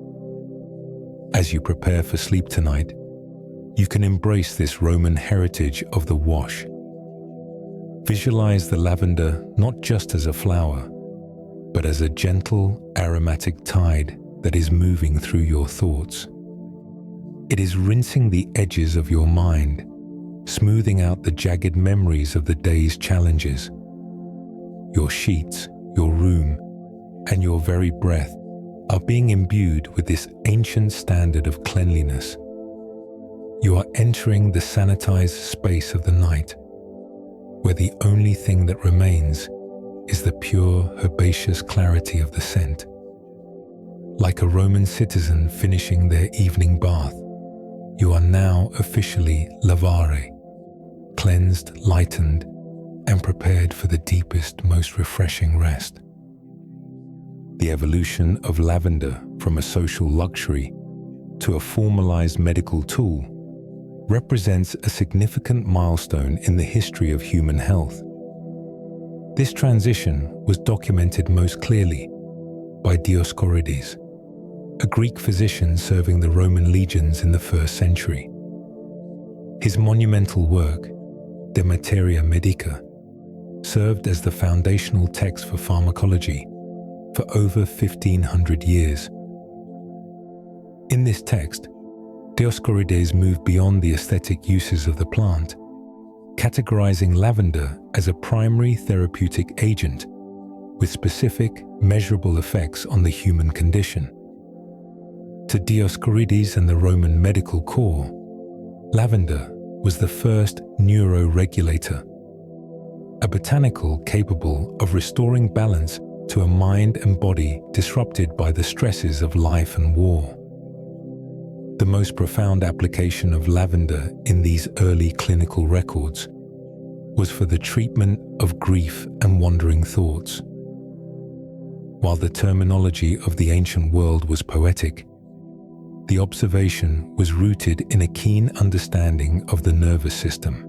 As you prepare for sleep tonight, you can embrace this Roman heritage of the wash. Visualize the lavender not just as a flower, but as a gentle, aromatic tide that is moving through your thoughts. It is rinsing the edges of your mind, smoothing out the jagged memories of the day's challenges. Your sheets, your room, and your very breath are being imbued with this ancient standard of cleanliness. You are entering the sanitized space of the night, where the only thing that remains is the pure, herbaceous clarity of the scent. Like a Roman citizen finishing their evening bath, you are now officially lavare, cleansed, lightened, and prepared for the deepest, most refreshing rest. The evolution of lavender from a social luxury to a formalized medical tool represents a significant milestone in the history of human health. This transition was documented most clearly by Dioscorides, a Greek physician serving the Roman legions in the 1st century. His monumental work, De Materia Medica, served as the foundational text for pharmacology for over 1,500 years. In this text, Dioscorides moved beyond the aesthetic uses of the plant, categorizing lavender as a primary therapeutic agent with specific, measurable effects on the human condition. To Dioscorides and the Roman medical corps, lavender was the first neuroregulator, a botanical capable of restoring balance to a mind and body disrupted by the stresses of life and war. The most profound application of lavender in these early clinical records was for the treatment of grief and wandering thoughts. While the terminology of the ancient world was poetic, the observation was rooted in a keen understanding of the nervous system.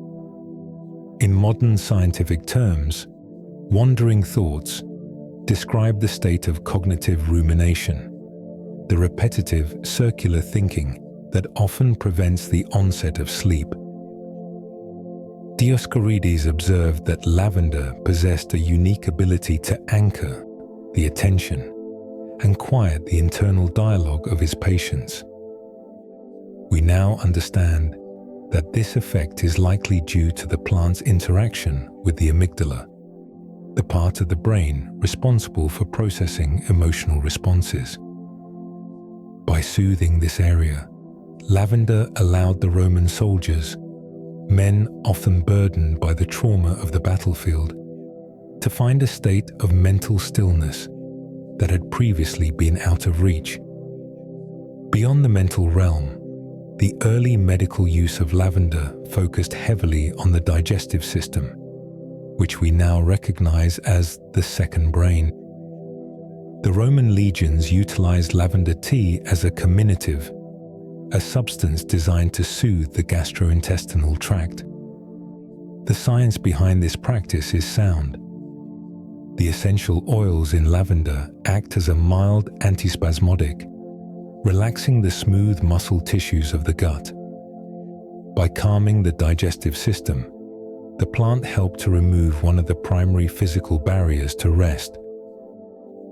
In modern scientific terms, wandering thoughts describe the state of cognitive rumination, the repetitive circular thinking that often prevents the onset of sleep. Dioscorides observed that lavender possessed a unique ability to anchor the attention and quiet the internal dialogue of his patients. We now understand that this effect is likely due to the plant's interaction with the amygdala, the part of the brain responsible for processing emotional responses. By soothing this area, lavender allowed the Roman soldiers, men often burdened by the trauma of the battlefield, to find a state of mental stillness that had previously been out of reach. Beyond the mental realm, the early medical use of lavender focused heavily on the digestive system, which we now recognize as the second brain. The Roman legions utilized lavender tea as a carminative, a substance designed to soothe the gastrointestinal tract. The science behind this practice is sound. The essential oils in lavender act as a mild antispasmodic, relaxing the smooth muscle tissues of the gut. By calming the digestive system, the plant helped to remove one of the primary physical barriers to rest.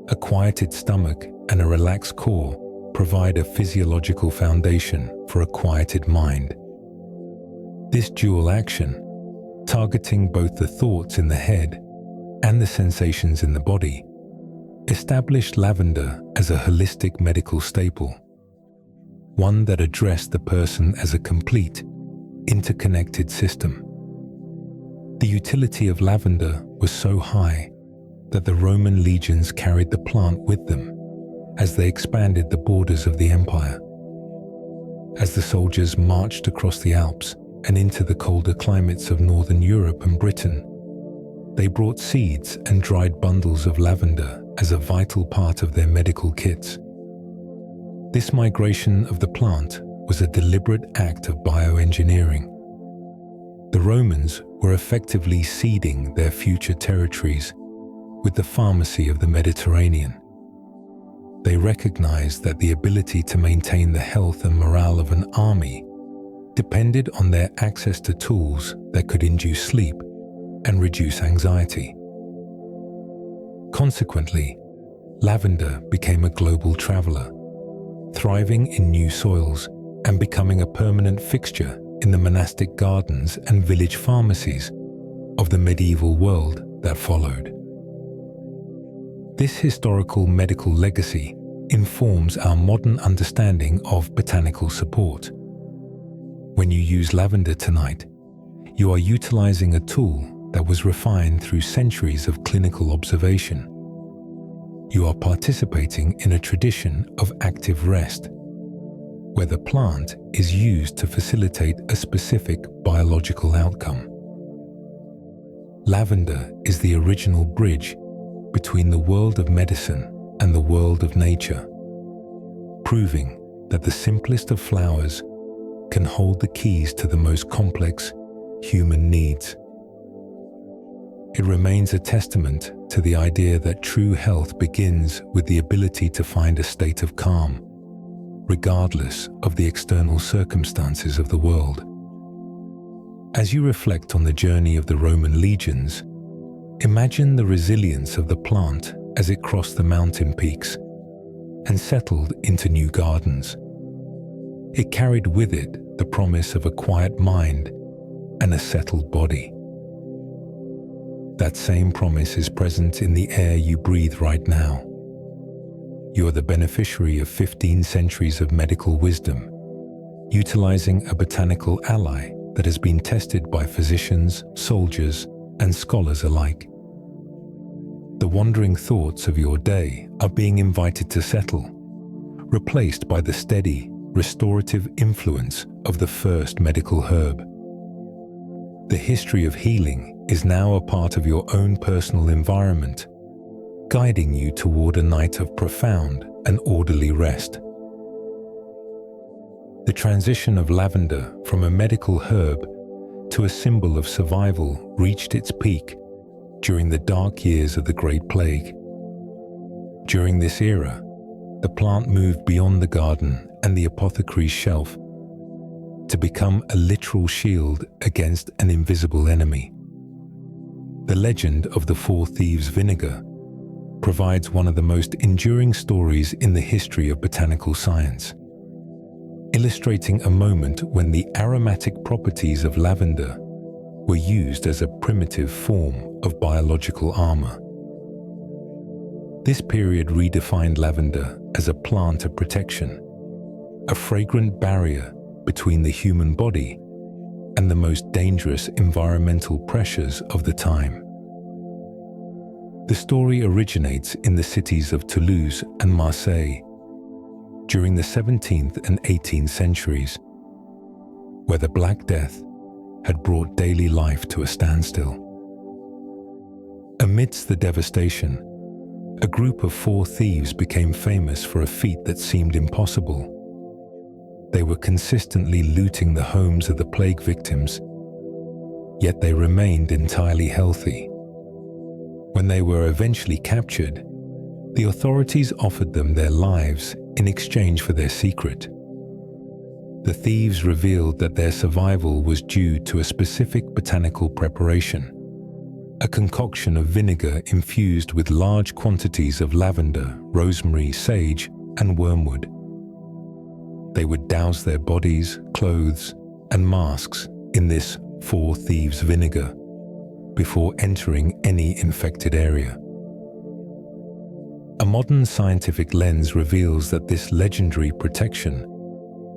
A quieted stomach and a relaxed core provide a physiological foundation for a quieted mind. This dual action, targeting both the thoughts in the head and the sensations in the body, established lavender as a holistic medical staple, one that addressed the person as a complete, interconnected system. The utility of lavender was so high that the Roman legions carried the plant with them as they expanded the borders of the empire. As the soldiers marched across the Alps and into the colder climates of northern Europe and Britain, they brought seeds and dried bundles of lavender as a vital part of their medical kits. This migration of the plant was a deliberate act of bioengineering. The Romans were effectively seeding their future territories with the pharmacy of the Mediterranean. They recognized that the ability to maintain the health and morale of an army depended on their access to tools that could induce sleep and reduce anxiety. Consequently, lavender became a global traveler, thriving in new soils and becoming a permanent fixture in the monastic gardens and village pharmacies of the medieval world that followed. This historical medical legacy informs our modern understanding of botanical support. When you use lavender tonight, you are utilizing a tool that was refined through centuries of clinical observation. You are participating in a tradition of active rest, where the plant is used to facilitate a specific biological outcome. Lavender is the original bridge between the world of medicine and the world of nature, proving that the simplest of flowers can hold the keys to the most complex human needs. It remains a testament to the idea that true health begins with the ability to find a state of calm, regardless of the external circumstances of the world. As you reflect on the journey of the Roman legions, imagine the resilience of the plant as it crossed the mountain peaks and settled into new gardens. It carried with it the promise of a quiet mind and a settled body. That same promise is present in the air you breathe right now. You are the beneficiary of 15 centuries of medical wisdom, utilizing a botanical ally that has been tested by physicians, soldiers, and scholars alike. The wandering thoughts of your day are being invited to settle, replaced by the steady, restorative influence of the first medical herb. The history of healing is now a part of your own personal environment, guiding you toward a night of profound and orderly rest. The transition of lavender from a medical herb to a symbol of survival reached its peak during the dark years of the Great Plague. During this era, the plant moved beyond the garden and the apothecary's shelf to become a literal shield against an invisible enemy. The legend of the four thieves' vinegar provides one of the most enduring stories in the history of botanical science, illustrating a moment when the aromatic properties of lavender were used as a primitive form of biological armor. This period redefined lavender as a plant of protection, a fragrant barrier between the human body and the most dangerous environmental pressures of the time. The story originates in the cities of Toulouse and Marseille during the 17th and 18th centuries, where the Black Death had brought daily life to a standstill. Amidst the devastation, a group of 4 thieves became famous for a feat that seemed impossible. They were consistently looting the homes of the plague victims, yet they remained entirely healthy. When they were eventually captured, the authorities offered them their lives in exchange for their secret. The thieves revealed that their survival was due to a specific botanical preparation, a concoction of vinegar infused with large quantities of lavender, rosemary, sage, and wormwood. They would douse their bodies, clothes, and masks in this 4 thieves vinegar before entering any infected area. A modern scientific lens reveals that this legendary protection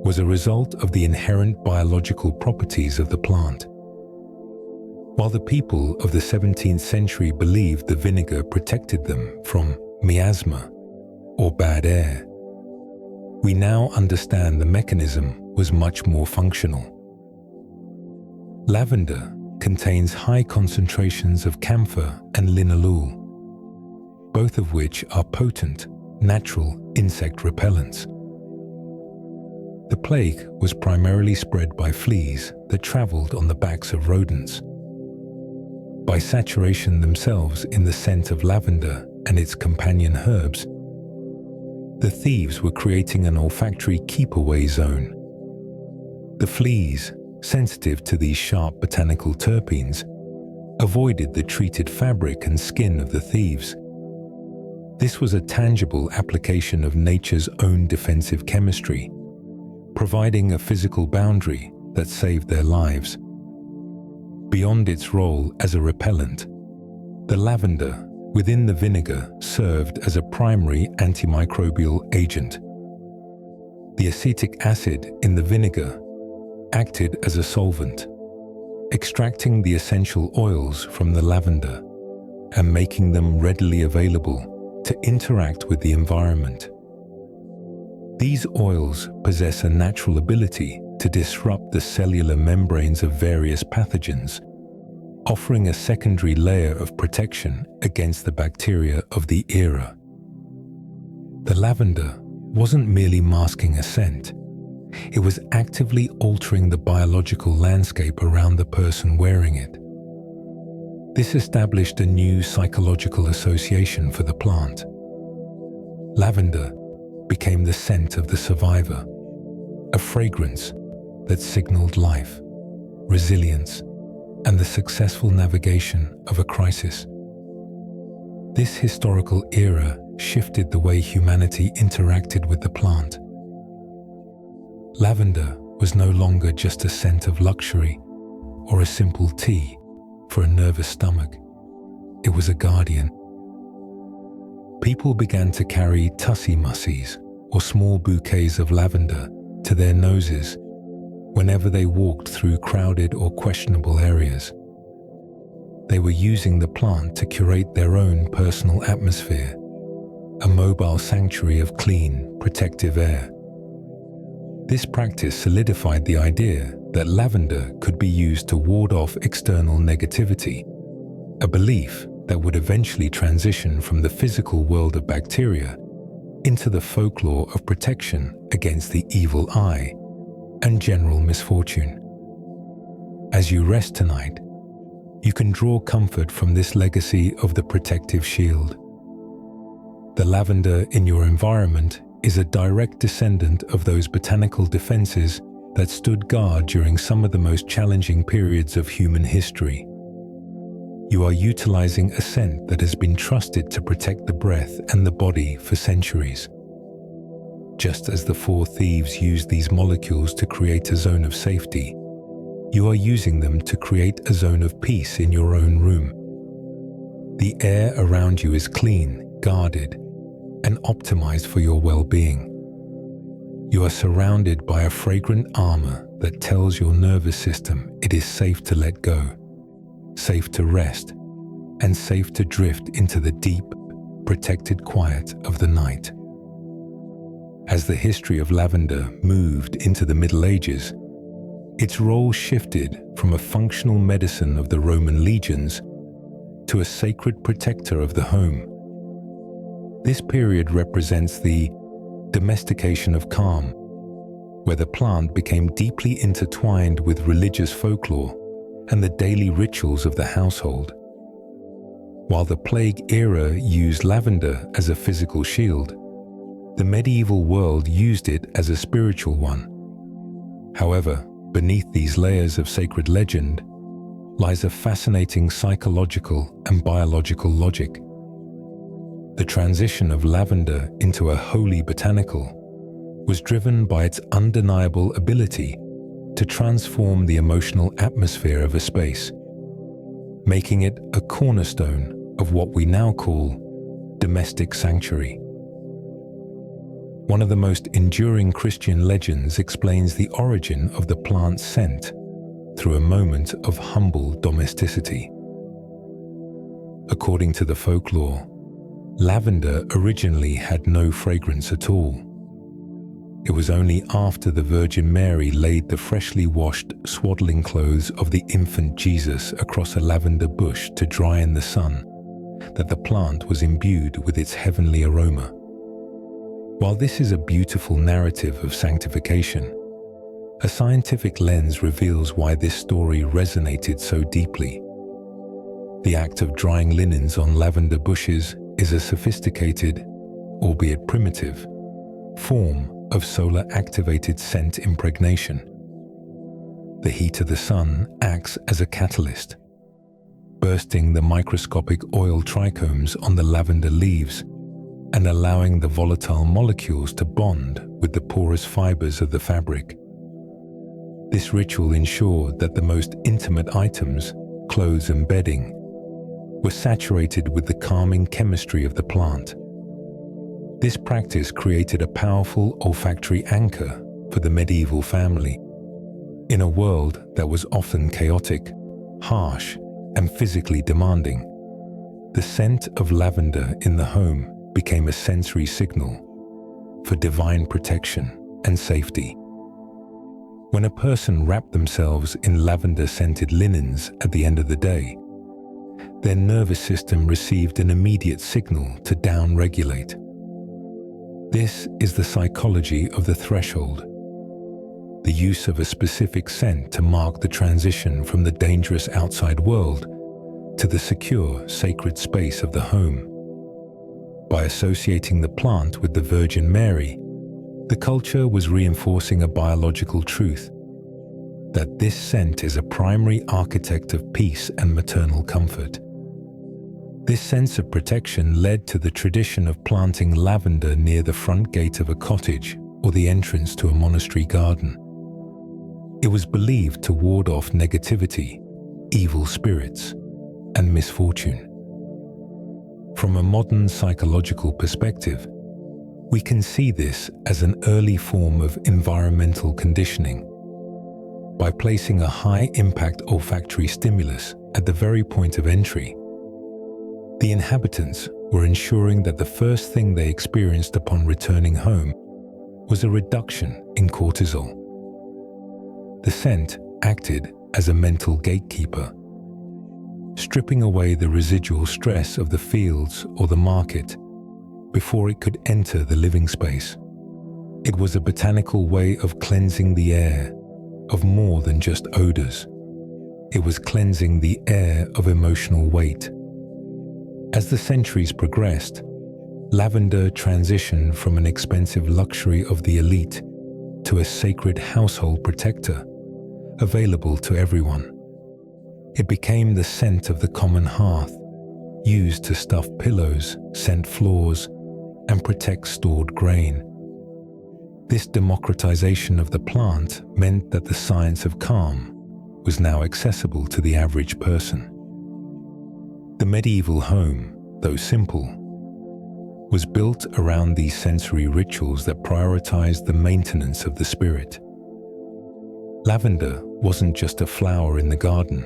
was a result of the inherent biological properties of the plant. While the people of the 17th century believed the vinegar protected them from miasma or bad air, we now understand the mechanism was much more functional. Lavender contains high concentrations of camphor and linalool, both of which are potent, natural insect repellents. The plague was primarily spread by fleas that traveled on the backs of rodents. By saturation themselves in the scent of lavender and its companion herbs, the thieves were creating an olfactory keep-away zone. The fleas, sensitive to these sharp botanical terpenes, avoided the treated fabric and skin of the thieves. This was a tangible application of nature's own defensive chemistry, providing a physical boundary that saved their lives. Beyond its role as a repellent, the lavender within the vinegar served as a primary antimicrobial agent. The acetic acid in the vinegar acted as a solvent, extracting the essential oils from the lavender and making them readily available to interact with the environment. These oils possess a natural ability to disrupt the cellular membranes of various pathogens, offering a secondary layer of protection against the bacteria of the era. The lavender wasn't merely masking a scent, it was actively altering the biological landscape around the person wearing it. This established a new psychological association for the plant. Lavender became the scent of the survivor, a fragrance that signaled life, resilience, and the successful navigation of a crisis. This historical era shifted the way humanity interacted with the plant. Lavender was no longer just a scent of luxury or a simple tea for a nervous stomach. It was a guardian. People began to carry tussie-mussies or small bouquets of lavender to their noses whenever they walked through crowded or questionable areas. They were using the plant to curate their own personal atmosphere, a mobile sanctuary of clean, protective air. This practice solidified the idea that lavender could be used to ward off external negativity, a belief that would eventually transition from the physical world of bacteria into the folklore of protection against the evil eye and general misfortune. As you rest tonight, you can draw comfort from this legacy of the protective shield. The lavender in your environment is a direct descendant of those botanical defenses that stood guard during some of the most challenging periods of human history. you are utilizing a scent that has been trusted to protect the breath and the body for centuries. Just as the four thieves used these molecules to create a zone of safety, you are using them to create a zone of peace in your own room. The air around you is clean, guarded, and optimized for your well-being. You are surrounded by a fragrant armor that tells your nervous system it is safe to let go, safe to rest, and safe to drift into the deep, protected quiet of the night. As the history of lavender moved into the Middle Ages, its role shifted from a functional medicine of the Roman legions to a sacred protector of the home. This period represents the domestication of calm, where the plant became deeply intertwined with religious folklore and the daily rituals of the household. While the plague era used lavender as a physical shield, the medieval world used it as a spiritual one. However, beneath these layers of sacred legend lies a fascinating psychological and biological logic. The transition of lavender into a holy botanical was driven by its undeniable ability to transform the emotional atmosphere of a space, making it a cornerstone of what we now call domestic sanctuary. One of the most enduring Christian legends explains the origin of the plant's scent through a moment of humble domesticity. According to the folklore, lavender originally had no fragrance at all. It was only after the Virgin Mary laid the freshly washed swaddling clothes of the infant Jesus across a lavender bush to dry in the sun that the plant was imbued with its heavenly aroma. While this is a beautiful narrative of sanctification, a scientific lens reveals why this story resonated so deeply. The act of drying linens on lavender bushes is a sophisticated, albeit primitive, form of solar-activated scent impregnation. The heat of the sun acts as a catalyst, bursting the microscopic oil trichomes on the lavender leaves and allowing the volatile molecules to bond with the porous fibers of the fabric. This ritual ensured that the most intimate items, clothes and bedding, were saturated with the calming chemistry of the plant. This practice created a powerful olfactory anchor for the medieval family. In a world that was often chaotic, harsh, and physically demanding, the scent of lavender in the home became a sensory signal for divine protection and safety. When a person wrapped themselves in lavender-scented linens at the end of the day, their nervous system received an immediate signal to down-regulate. This is the psychology of the threshold, the use of a specific scent to mark the transition from the dangerous outside world to the secure, sacred space of the home. By associating the plant with the Virgin Mary, the culture was reinforcing a biological truth, that this scent is a primary architect of peace and maternal comfort. This sense of protection led to the tradition of planting lavender near the front gate of a cottage or the entrance to a monastery garden. It was believed to ward off negativity, evil spirits, and misfortune. From a modern psychological perspective, we can see this as an early form of environmental conditioning. By placing a high-impact olfactory stimulus at the very point of entry, the inhabitants were ensuring that the first thing they experienced upon returning home was a reduction in cortisol. The scent acted as a mental gatekeeper, stripping away the residual stress of the fields or the market before it could enter the living space. It was a botanical way of cleansing the air of more than just odors. It was cleansing the air of emotional weight. As the centuries progressed, lavender transitioned from an expensive luxury of the elite to a sacred household protector available to everyone. It became the scent of the common hearth, used to stuff pillows, scent floors, and protect stored grain. This democratization of the plant meant that the science of calm was now accessible to the average person. The medieval home, though simple, was built around these sensory rituals that prioritized the maintenance of the spirit. Lavender wasn't just a flower in the garden.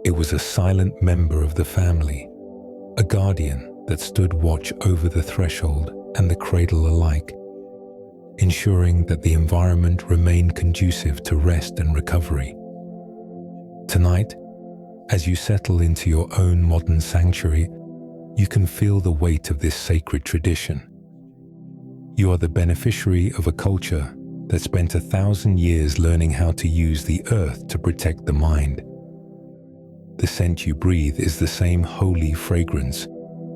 It was a silent member of the family, a guardian that stood watch over the threshold and the cradle alike, ensuring that the environment remained conducive to rest and recovery. Tonight, as you settle into your own modern sanctuary, you can feel the weight of this sacred tradition. You are the beneficiary of a culture that spent 1,000 years learning how to use the earth to protect the mind. The scent you breathe is the same holy fragrance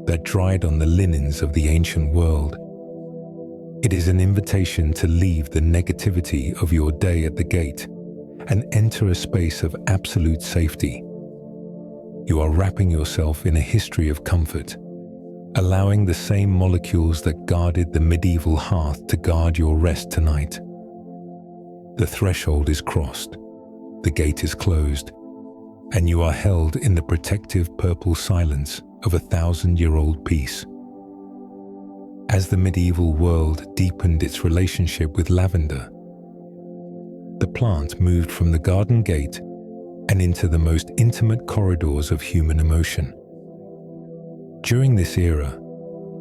that dried on the linens of the ancient world. It is an invitation to leave the negativity of your day at the gate and enter a space of absolute safety. You are wrapping yourself in a history of comfort, allowing the same molecules that guarded the medieval hearth to guard your rest tonight. The threshold is crossed, the gate is closed, and you are held in the protective purple silence of 1,000-year-old peace. As the medieval world deepened its relationship with lavender, the plant moved from the garden gate and into the most intimate corridors of human emotion. During this era,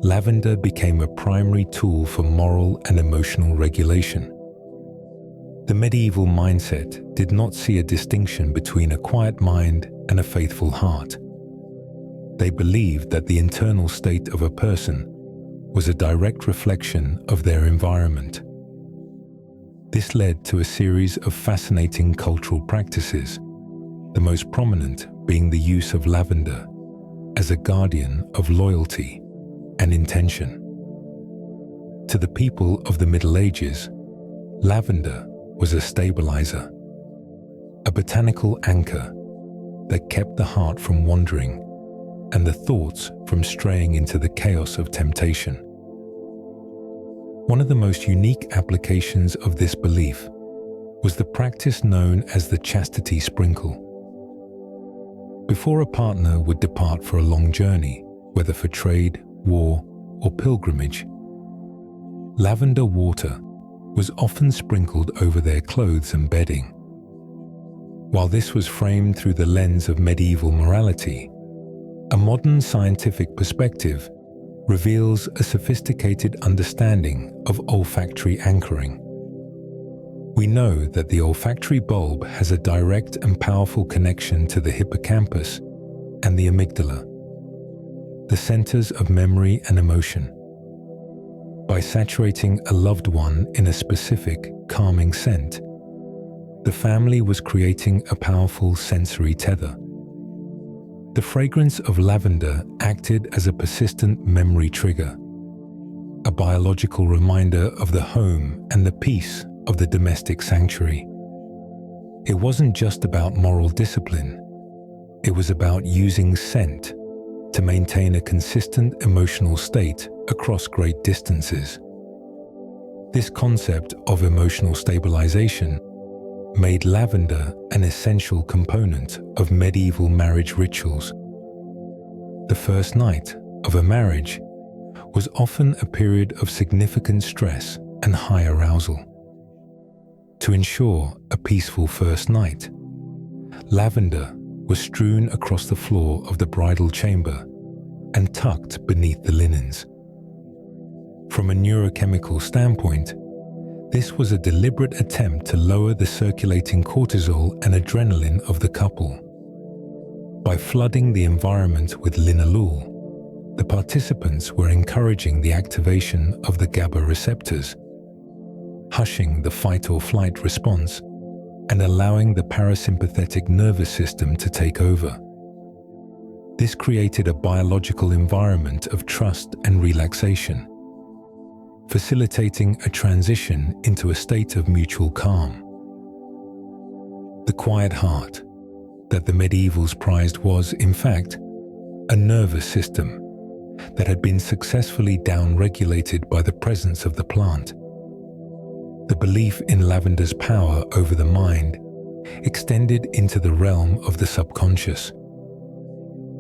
lavender became a primary tool for moral and emotional regulation. The medieval mindset did not see a distinction between a quiet mind and a faithful heart. They believed that the internal state of a person was a direct reflection of their environment. This led to a series of fascinating cultural practices, the most prominent being the use of lavender as a guardian of loyalty and intention. To the people of the Middle Ages, lavender was a stabilizer, a botanical anchor that kept the heart from wandering and the thoughts from straying into the chaos of temptation. One of the most unique applications of this belief was the practice known as the chastity sprinkle. Before a partner would depart for a long journey, whether for trade, war, or pilgrimage, lavender water was often sprinkled over their clothes and bedding. While this was framed through the lens of medieval morality, a modern scientific perspective reveals a sophisticated understanding of olfactory anchoring. We know that the olfactory bulb has a direct and powerful connection to the hippocampus and the amygdala, the centers of memory and emotion. By saturating a loved one in a specific, calming scent, the family was creating a powerful sensory tether. The fragrance of lavender acted as a persistent memory trigger, a biological reminder of the home and the peace of the domestic sanctuary. It wasn't just about moral discipline, it was about using scent to maintain a consistent emotional state across great distances. This concept of emotional stabilization made lavender an essential component of medieval marriage rituals. The first night of a marriage was often a period of significant stress and high arousal. To ensure a peaceful first night, lavender was strewn across the floor of the bridal chamber and tucked beneath the linens. From a neurochemical standpoint, this was a deliberate attempt to lower the circulating cortisol and adrenaline of the couple. By flooding the environment with linalool, the participants were encouraging the activation of the GABA receptors, hushing the fight or flight response, and allowing the parasympathetic nervous system to take over. This created a biological environment of trust and relaxation, facilitating a transition into a state of mutual calm. The quiet heart, that the medievals prized was, in fact, a nervous system that had been successfully down-regulated by the presence of the plant. The belief in lavender's power over the mind extended into the realm of the subconscious.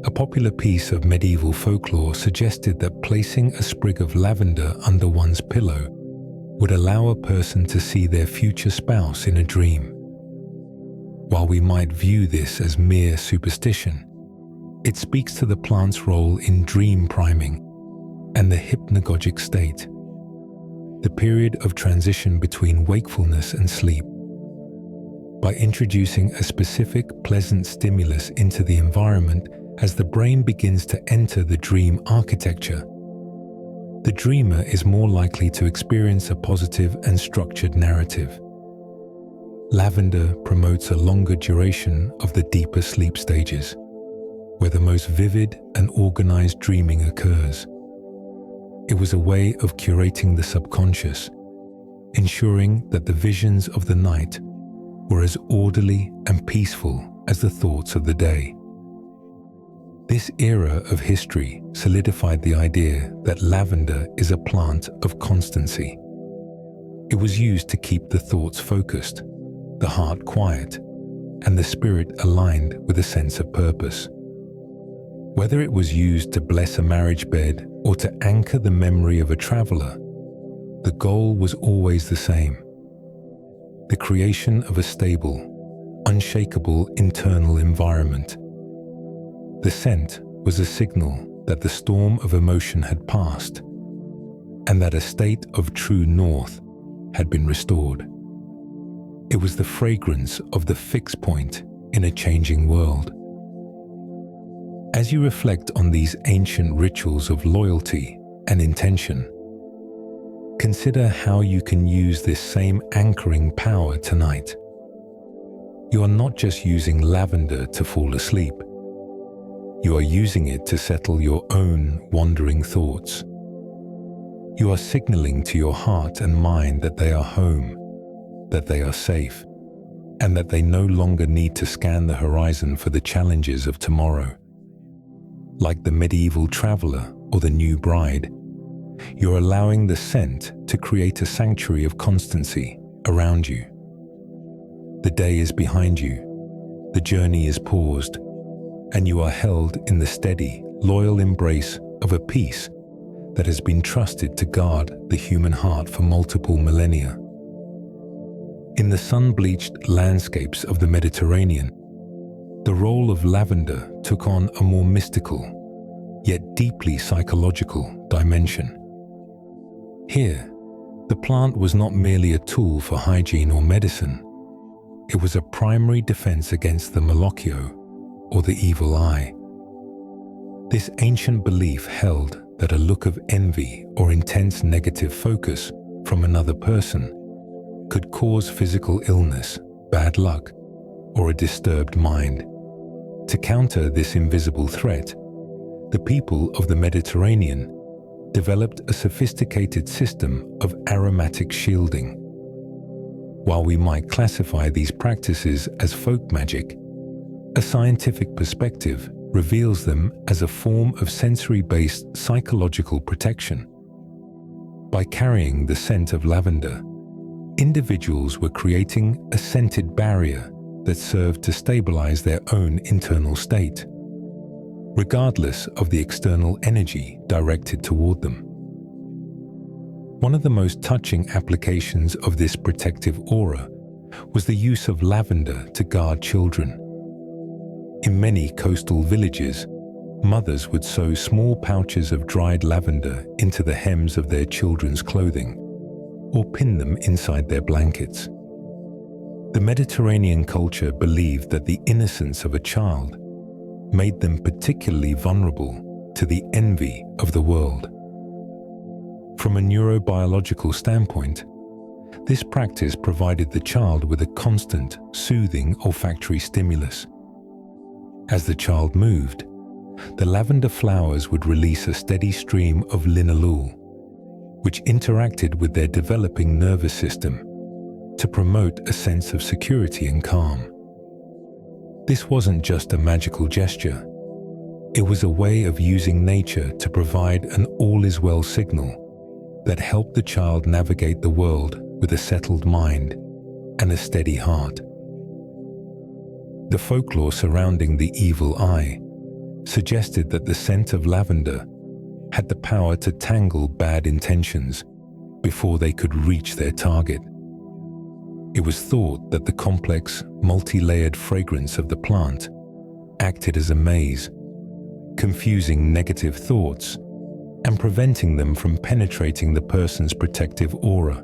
A popular piece of medieval folklore suggested that placing a sprig of lavender under one's pillow would allow a person to see their future spouse in a dream. While we might view this as mere superstition, it speaks to the plant's role in dream priming and the hypnagogic state, the period of transition between wakefulness and sleep. By introducing a specific pleasant stimulus into the environment as the brain begins to enter the dream architecture, the dreamer is more likely to experience a positive and structured narrative. Lavender promotes a longer duration of the deeper sleep stages, where the most vivid and organized dreaming occurs. It was a way of curating the subconscious, ensuring that the visions of the night were as orderly and peaceful as the thoughts of the day. This era of history solidified the idea that lavender is a plant of constancy. It was used to keep the thoughts focused, the heart quiet, and the spirit aligned with a sense of purpose. Whether it was used to bless a marriage bed or to anchor the memory of a traveler, the goal was always the same: the creation of a stable, unshakable internal environment. The scent was a signal that the storm of emotion had passed and that a state of true north had been restored. It was the fragrance of the fixed point in a changing world. As you reflect on these ancient rituals of loyalty and intention, consider how you can use this same anchoring power tonight. You are not just using lavender to fall asleep. You are using it to settle your own wandering thoughts. You are signaling to your heart and mind that they are home, that they are safe, and that they no longer need to scan the horizon for the challenges of tomorrow. Like the medieval traveler or the new bride, you're allowing the scent to create a sanctuary of constancy around you. The day is behind you, the journey is paused, and you are held in the steady, loyal embrace of a peace that has been trusted to guard the human heart for multiple millennia. In the sun-bleached landscapes of the Mediterranean, the role of lavender took on a more mystical, yet deeply psychological dimension. Here, the plant was not merely a tool for hygiene or medicine. It was a primary defense against the malocchio, or the evil eye. This ancient belief held that a look of envy or intense negative focus from another person could cause physical illness, bad luck, or a disturbed mind. To counter this invisible threat, the people of the Mediterranean developed a sophisticated system of aromatic shielding. While we might classify these practices as folk magic, a scientific perspective reveals them as a form of sensory-based psychological protection. By carrying the scent of lavender, individuals were creating a scented barrier that served to stabilize their own internal state, regardless of the external energy directed toward them. One of the most touching applications of this protective aura was the use of lavender to guard children. In many coastal villages, mothers would sew small pouches of dried lavender into the hems of their children's clothing, or pin them inside their blankets. The Mediterranean culture believed that the innocence of a child made them particularly vulnerable to the envy of the world. From a neurobiological standpoint, this practice provided the child with a constant, soothing olfactory stimulus. As the child moved, the lavender flowers would release a steady stream of linalool, which interacted with their developing nervous system to promote a sense of security and calm. This wasn't just a magical gesture. It was a way of using nature to provide an all-is-well signal that helped the child navigate the world with a settled mind and a steady heart. The folklore surrounding the evil eye suggested that the scent of lavender had the power to tangle bad intentions before they could reach their target. It was thought that the complex, multi-layered fragrance of the plant acted as a maze, confusing negative thoughts and preventing them from penetrating the person's protective aura.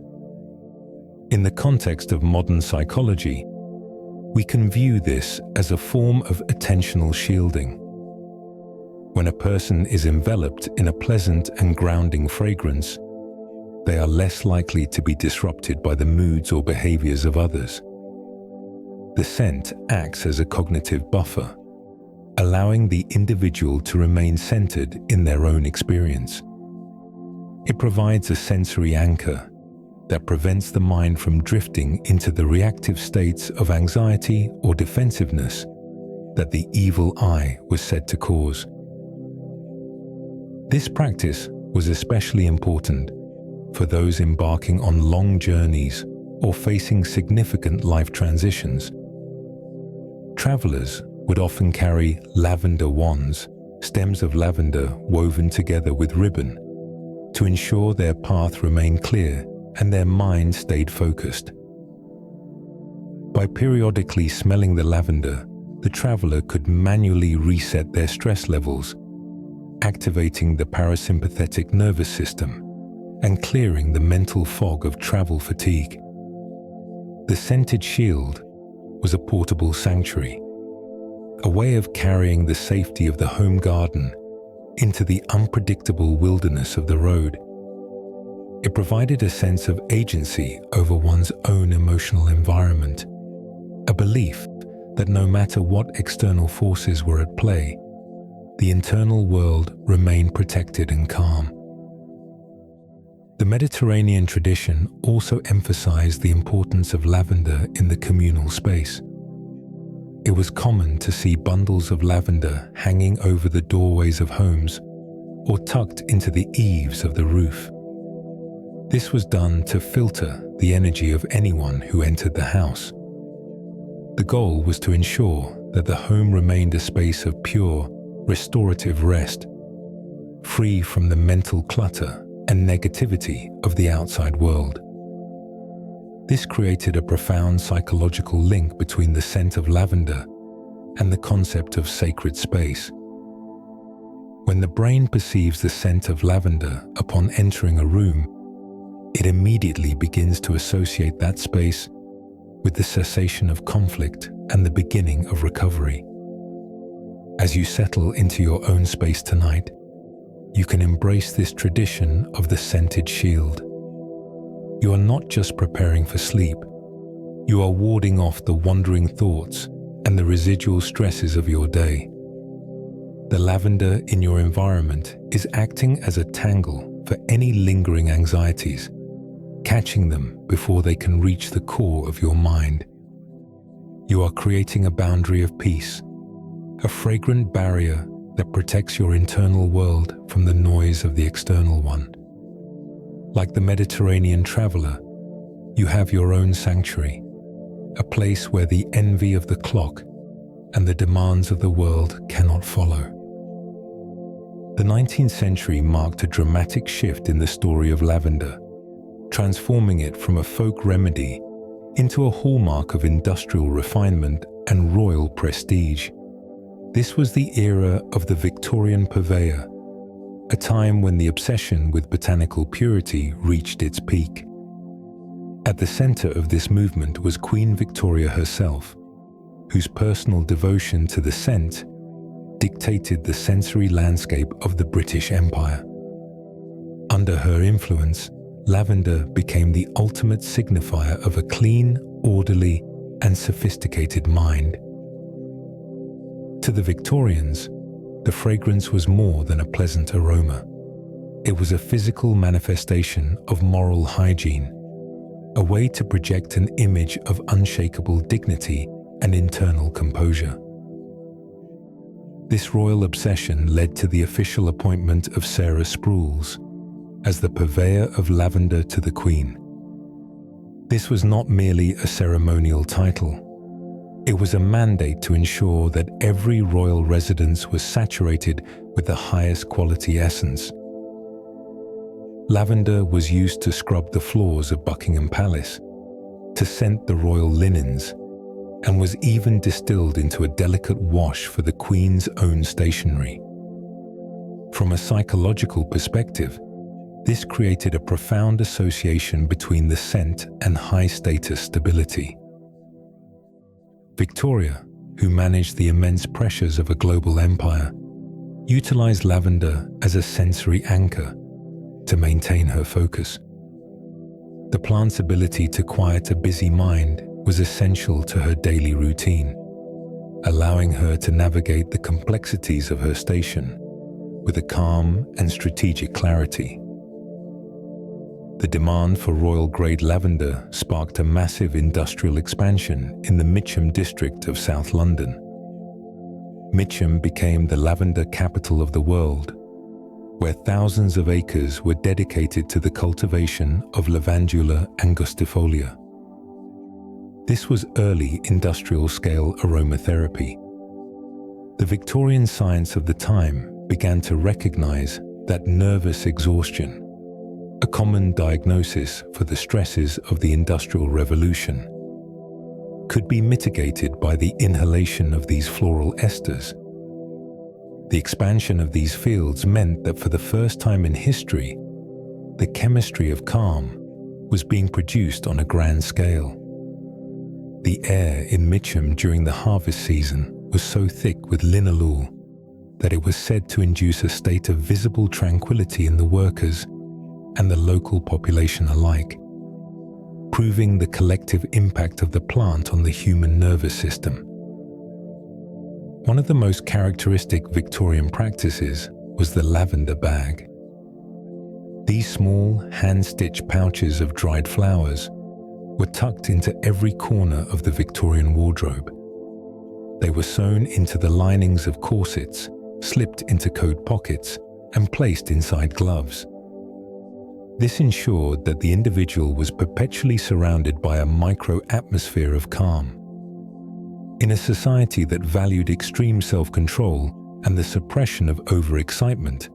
In the context of modern psychology, we can view this as a form of attentional shielding. When a person is enveloped in a pleasant and grounding fragrance, they are less likely to be disrupted by the moods or behaviors of others. The scent acts as a cognitive buffer, allowing the individual to remain centered in their own experience. It provides a sensory anchor that prevents the mind from drifting into the reactive states of anxiety or defensiveness that the evil eye was said to cause. This practice was especially important for those embarking on long journeys or facing significant life transitions. Travelers would often carry lavender wands, stems of lavender woven together with ribbon, to ensure their path remained clear and their mind stayed focused. By periodically smelling the lavender, the traveler could manually reset their stress levels, activating the parasympathetic nervous system and clearing the mental fog of travel fatigue. The scented shield was a portable sanctuary, a way of carrying the safety of the home garden into the unpredictable wilderness of the road. It provided a sense of agency over one's own emotional environment, a belief that no matter what external forces were at play, the internal world remained protected and calm. The Mediterranean tradition also emphasized the importance of lavender in the communal space. It was common to see bundles of lavender hanging over the doorways of homes or tucked into the eaves of the roof. This was done to filter the energy of anyone who entered the house. The goal was to ensure that the home remained a space of pure, restorative rest, free from the mental clutter and negativity of the outside world. This created a profound psychological link between the scent of lavender and the concept of sacred space. When the brain perceives the scent of lavender upon entering a room, it immediately begins to associate that space with the cessation of conflict and the beginning of recovery. As you settle into your own space tonight, you can embrace this tradition of the scented shield. You are not just preparing for sleep, you are warding off the wandering thoughts and the residual stresses of your day. The lavender in your environment is acting as a tangle for any lingering anxieties, catching them before they can reach the core of your mind. You are creating a boundary of peace, a fragrant barrier that protects your internal world from the noise of the external one. Like the Mediterranean traveler, you have your own sanctuary, a place where the envy of the clock and the demands of the world cannot follow. The 19th century marked a dramatic shift in the story of lavender, transforming it from a folk remedy into a hallmark of industrial refinement and royal prestige. This was the era of the Victorian purveyor, a time when the obsession with botanical purity reached its peak. At the center of this movement was Queen Victoria herself, whose personal devotion to the scent dictated the sensory landscape of the British Empire. Under her influence, lavender became the ultimate signifier of a clean, orderly, and sophisticated mind. To the Victorians, the fragrance was more than a pleasant aroma. It was a physical manifestation of moral hygiene, a way to project an image of unshakable dignity and internal composure. This royal obsession led to the official appointment of Sarah Sprules as the purveyor of lavender to the Queen. This was not merely a ceremonial title. It was a mandate to ensure that every royal residence was saturated with the highest quality essence. Lavender was used to scrub the floors of Buckingham Palace, to scent the royal linens, and was even distilled into a delicate wash for the Queen's own stationery. From a psychological perspective, this created a profound association between the scent and high-status stability. Victoria, who managed the immense pressures of a global empire, utilized lavender as a sensory anchor to maintain her focus. The plant's ability to quiet a busy mind was essential to her daily routine, allowing her to navigate the complexities of her station with a calm and strategic clarity. The demand for royal-grade lavender sparked a massive industrial expansion in the Mitcham district of South London. Mitcham became the lavender capital of the world, where thousands of acres were dedicated to the cultivation of Lavandula angustifolia. This was early industrial-scale aromatherapy. The Victorian science of the time began to recognize that nervous exhaustion, a common diagnosis for the stresses of the Industrial Revolution, could be mitigated by the inhalation of these floral esters. The expansion of these fields meant that for the first time in history, the chemistry of calm was being produced on a grand scale. The air in Mitcham during the harvest season was so thick with linalool that it was said to induce a state of visible tranquility in the workers and the local population alike, proving the collective impact of the plant on the human nervous system. One of the most characteristic Victorian practices was the lavender bag. These small, hand-stitched pouches of dried flowers were tucked into every corner of the Victorian wardrobe. They were sewn into the linings of corsets, slipped into coat pockets, and placed inside gloves. This ensured that the individual was perpetually surrounded by a micro-atmosphere of calm. In a society that valued extreme self-control and the suppression of overexcitement,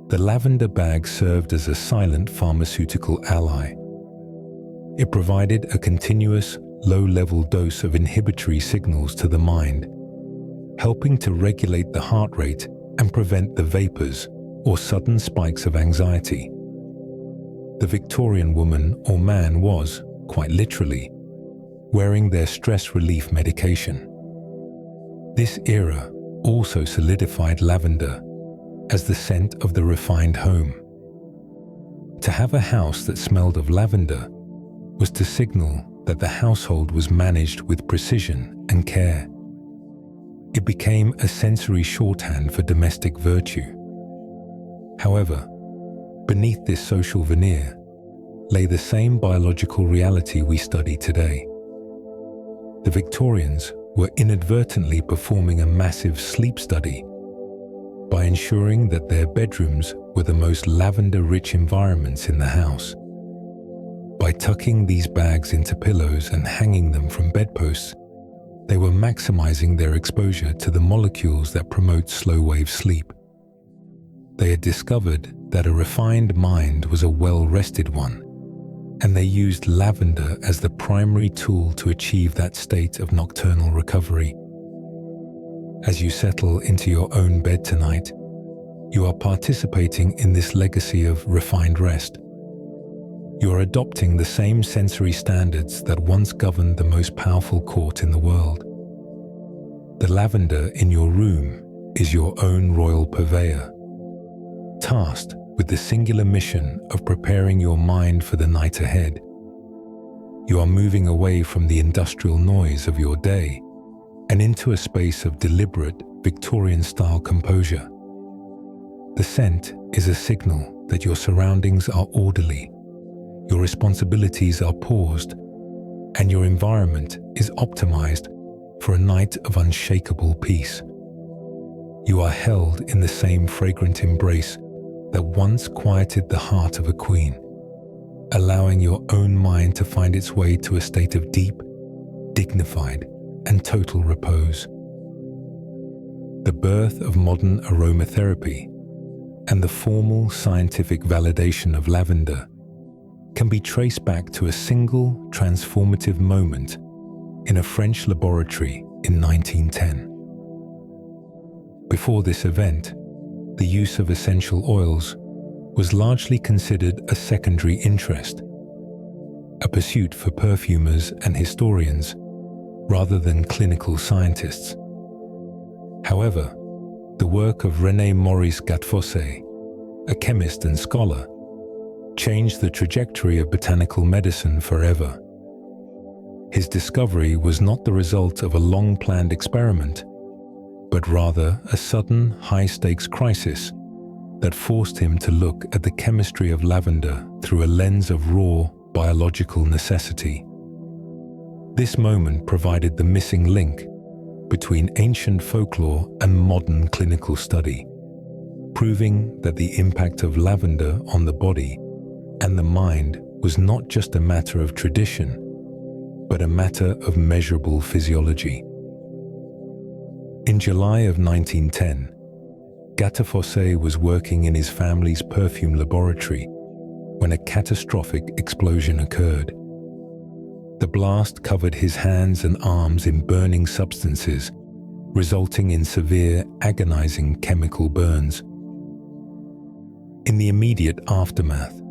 the lavender bag served as a silent pharmaceutical ally. It provided a continuous, low-level dose of inhibitory signals to the mind, helping to regulate the heart rate and prevent the vapors or sudden spikes of anxiety. The Victorian woman or man was, quite literally, wearing their stress relief medication. This era also solidified lavender as the scent of the refined home. To have a house that smelled of lavender was to signal that the household was managed with precision and care. It became a sensory shorthand for domestic virtue. However, beneath this social veneer lay the same biological reality we study today. The Victorians were inadvertently performing a massive sleep study by ensuring that their bedrooms were the most lavender-rich environments in the house. By tucking these bags into pillows and hanging them from bedposts, they were maximizing their exposure to the molecules that promote slow-wave sleep. They had discovered that a refined mind was a well-rested one, and they used lavender as the primary tool to achieve that state of nocturnal recovery. As you settle into your own bed tonight, you are participating in this legacy of refined rest. You are adopting the same sensory standards that once governed the most powerful court in the world. The lavender in your room is your own royal purveyor, tasked with the singular mission of preparing your mind for the night ahead. You are moving away from the industrial noise of your day and into a space of deliberate Victorian-style composure. The scent is a signal that your surroundings are orderly, your responsibilities are paused, and your environment is optimized for a night of unshakable peace. you are held in the same fragrant embrace that once quieted the heart of a queen, allowing your own mind to find its way to a state of deep, dignified, and total repose. The birth of modern aromatherapy and the formal scientific validation of lavender can be traced back to a single transformative moment in a French laboratory in 1910. Before this event, the use of essential oils was largely considered a secondary interest, a pursuit for perfumers and historians rather than clinical scientists. However, the work of René Maurice Gattefossé, a chemist and scholar, changed the trajectory of botanical medicine forever. His discovery was not the result of a long-planned experiment, but rather a sudden high-stakes crisis that forced him to look at the chemistry of lavender through a lens of raw biological necessity. This moment provided the missing link between ancient folklore and modern clinical study, proving that the impact of lavender on the body and the mind was not just a matter of tradition, but a matter of measurable physiology. In July of 1910, Gattefossé was working in his family's perfume laboratory when a catastrophic explosion occurred. The blast covered his hands and arms in burning substances, resulting in severe, agonizing chemical burns. In the immediate aftermath,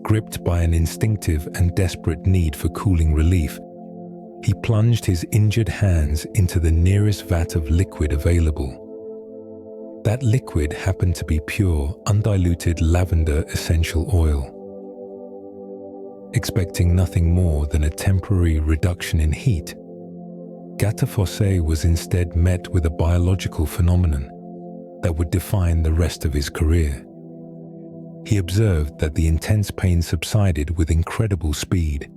gripped by an instinctive and desperate need for cooling relief, he plunged his injured hands into the nearest vat of liquid available. That liquid happened to be pure, undiluted lavender essential oil. Expecting nothing more than a temporary reduction in heat, Gattefossé was instead met with a biological phenomenon that would define the rest of his career. He observed that the intense pain subsided with incredible speed,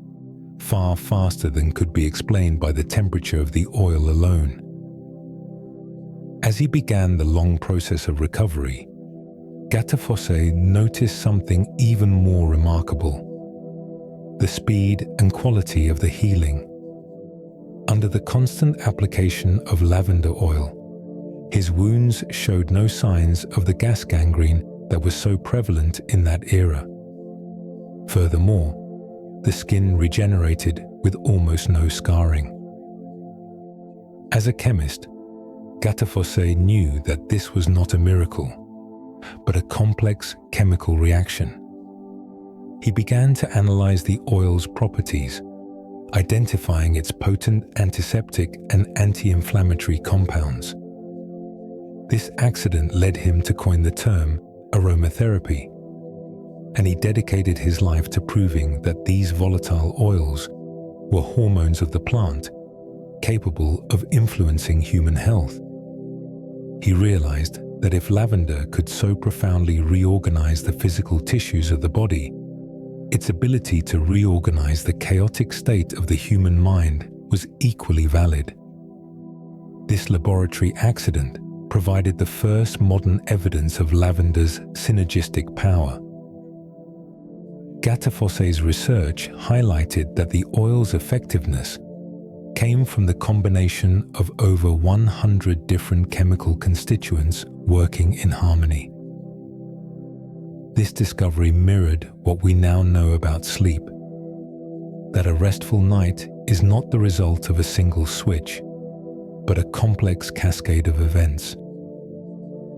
far faster than could be explained by the temperature of the oil alone. As he began the long process of recovery, Gattefossé noticed something even more remarkable: the speed and quality of the healing. Under the constant application of lavender oil, his wounds showed no signs of the gas gangrene that was so prevalent in that era. Furthermore, the skin regenerated with almost no scarring. As a chemist, Gattefossé knew that this was not a miracle, but a complex chemical reaction. He began to analyze the oil's properties, identifying its potent antiseptic and anti-inflammatory compounds. This accident led him to coin the term aromatherapy, and he dedicated his life to proving that these volatile oils were hormones of the plant capable of influencing human health. He realized that if lavender could so profoundly reorganize the physical tissues of the body, its ability to reorganize the chaotic state of the human mind was equally valid. This laboratory accident provided the first modern evidence of lavender's synergistic power. Gattefossé's research highlighted that the oil's effectiveness came from the combination of over 100 different chemical constituents working in harmony. This discovery mirrored what we now know about sleep: that a restful night is not the result of a single switch, but a complex cascade of events.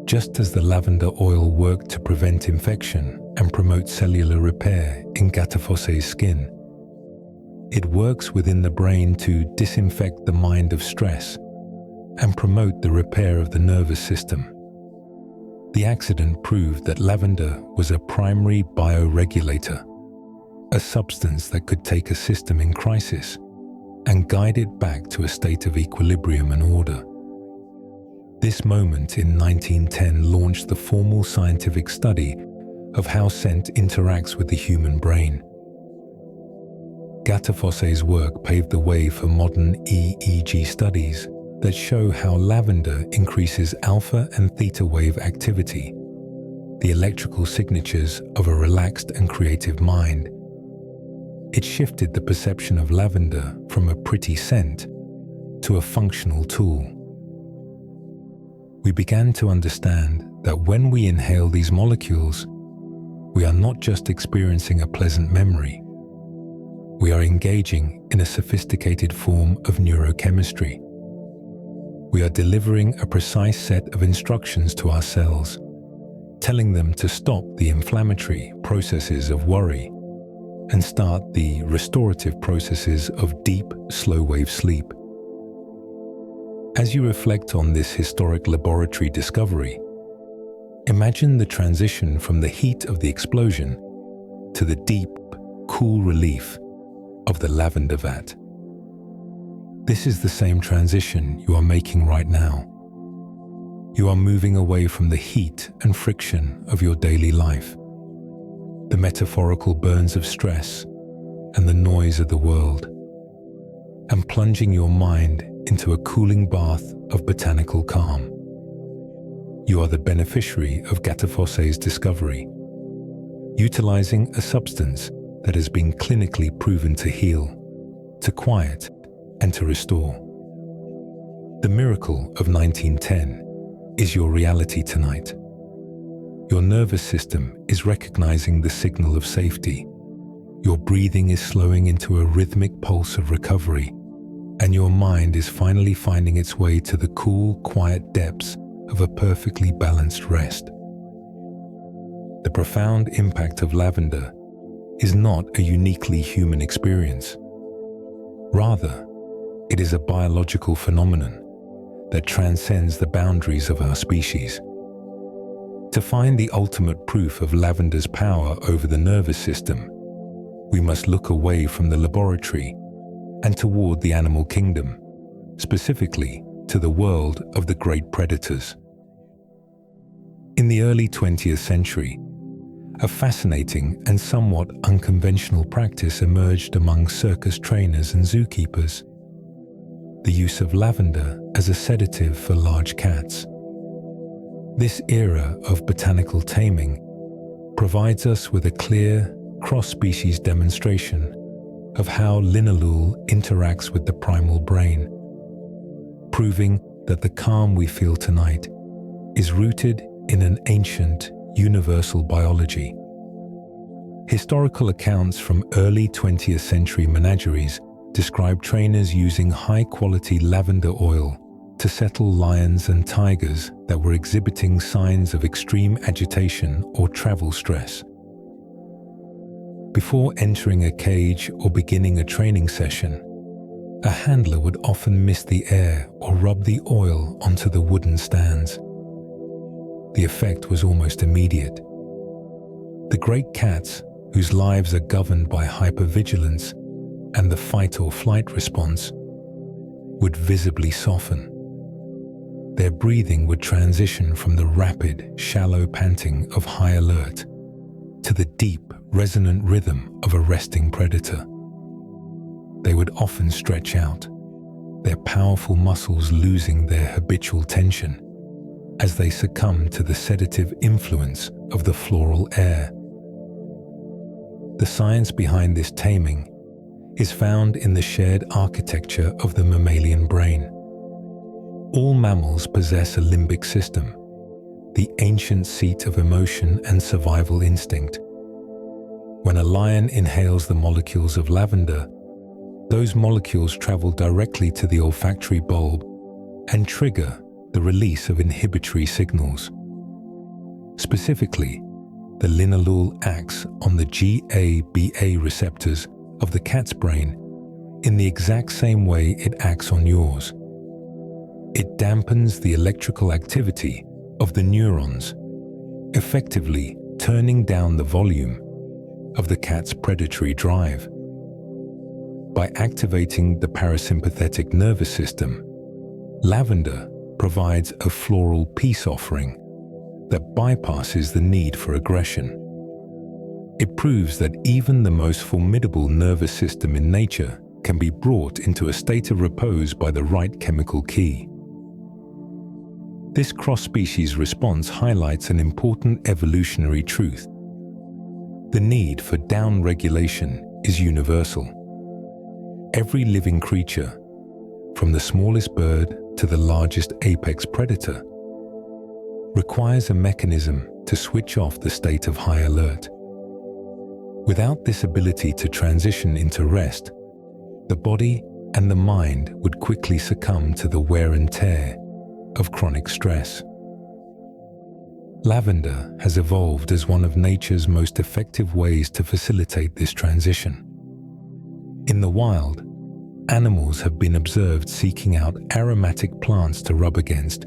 Just as the lavender oil worked to prevent infection and promote cellular repair in Gattefossé's skin, it works within the brain to disinfect the mind of stress and promote the repair of the nervous system. The accident proved that lavender was a primary bioregulator, a substance that could take a system in crisis and guide it back to a state of equilibrium and order. This moment in 1910 launched the formal scientific study of how scent interacts with the human brain. Gattefossé's work paved the way for modern EEG studies, that show how lavender increases alpha and theta wave activity, the electrical signatures of a relaxed and creative mind. It shifted the perception of lavender from a pretty scent to a functional tool. We began to understand that when we inhale these molecules, we are not just experiencing a pleasant memory. We are engaging in a sophisticated form of neurochemistry. We are delivering a precise set of instructions to our cells, telling them to stop the inflammatory processes of worry and start the restorative processes of deep, slow-wave sleep. As you reflect on this historic laboratory discovery, imagine the transition from the heat of the explosion to the deep, cool relief of the lavender vat. This is the same transition you are making right now. You are moving away from the heat and friction of your daily life, the metaphorical burns of stress and the noise of the world, and plunging your mind into a cooling bath of botanical calm. You are the beneficiary of Gattefossé discovery, utilizing a substance that has been clinically proven to heal, to quiet, and to restore. The miracle of 1910 is your reality tonight. Your nervous system is recognizing the signal of safety. Your breathing is slowing into a rhythmic pulse of recovery, and your mind is finally finding its way to the cool, quiet depths of a perfectly balanced rest. The profound impact of lavender is not a uniquely human experience. Rather, it is a biological phenomenon that transcends the boundaries of our species. To find the ultimate proof of lavender's power over the nervous system, we must look away from the laboratory and toward the animal kingdom, specifically to the world of the great predators. In the early 20th century, a fascinating and somewhat unconventional practice emerged among circus trainers and zookeepers: the use of lavender as a sedative for large cats. This era of botanical taming provides us with a clear, cross-species demonstration of how linalool interacts with the primal brain, proving that the calm we feel tonight is rooted in an ancient, universal biology. Historical accounts from early 20th century menageries describe trainers using high-quality lavender oil to settle lions and tigers that were exhibiting signs of extreme agitation or travel stress. Before entering a cage or beginning a training session, a handler would often mist the air or rub the oil onto the wooden stands. The effect was almost immediate. The great cats, whose lives are governed by hypervigilance and the fight or flight response, would visibly soften. Their breathing would transition from the rapid, shallow panting of high alert to the deep, resonant rhythm of a resting predator. They would often stretch out, their powerful muscles losing their habitual tension as they succumb to the sedative influence of the floral air. The science behind this taming is found in the shared architecture of the mammalian brain. All mammals possess a limbic system, the ancient seat of emotion and survival instinct. When a lion inhales the molecules of lavender, those molecules travel directly to the olfactory bulb and trigger the release of inhibitory signals. Specifically, the linalool acts on the GABA receptors of the cat's brain in the exact same way it acts on yours. It dampens the electrical activity of the neurons, effectively turning down the volume of the cat's predatory drive. By activating the parasympathetic nervous system, lavender provides a floral peace offering that bypasses the need for aggression. It proves that even the most formidable nervous system in nature can be brought into a state of repose by the right chemical key. This cross-species response highlights an important evolutionary truth. The need for down-regulation is universal. Every living creature, from the smallest bird to the largest apex predator, requires a mechanism to switch off the state of high alert. Without this ability to transition into rest, the body and the mind would quickly succumb to the wear and tear of chronic stress. Lavender has evolved as one of nature's most effective ways to facilitate this transition. In the wild, animals have been observed seeking out aromatic plants to rub against,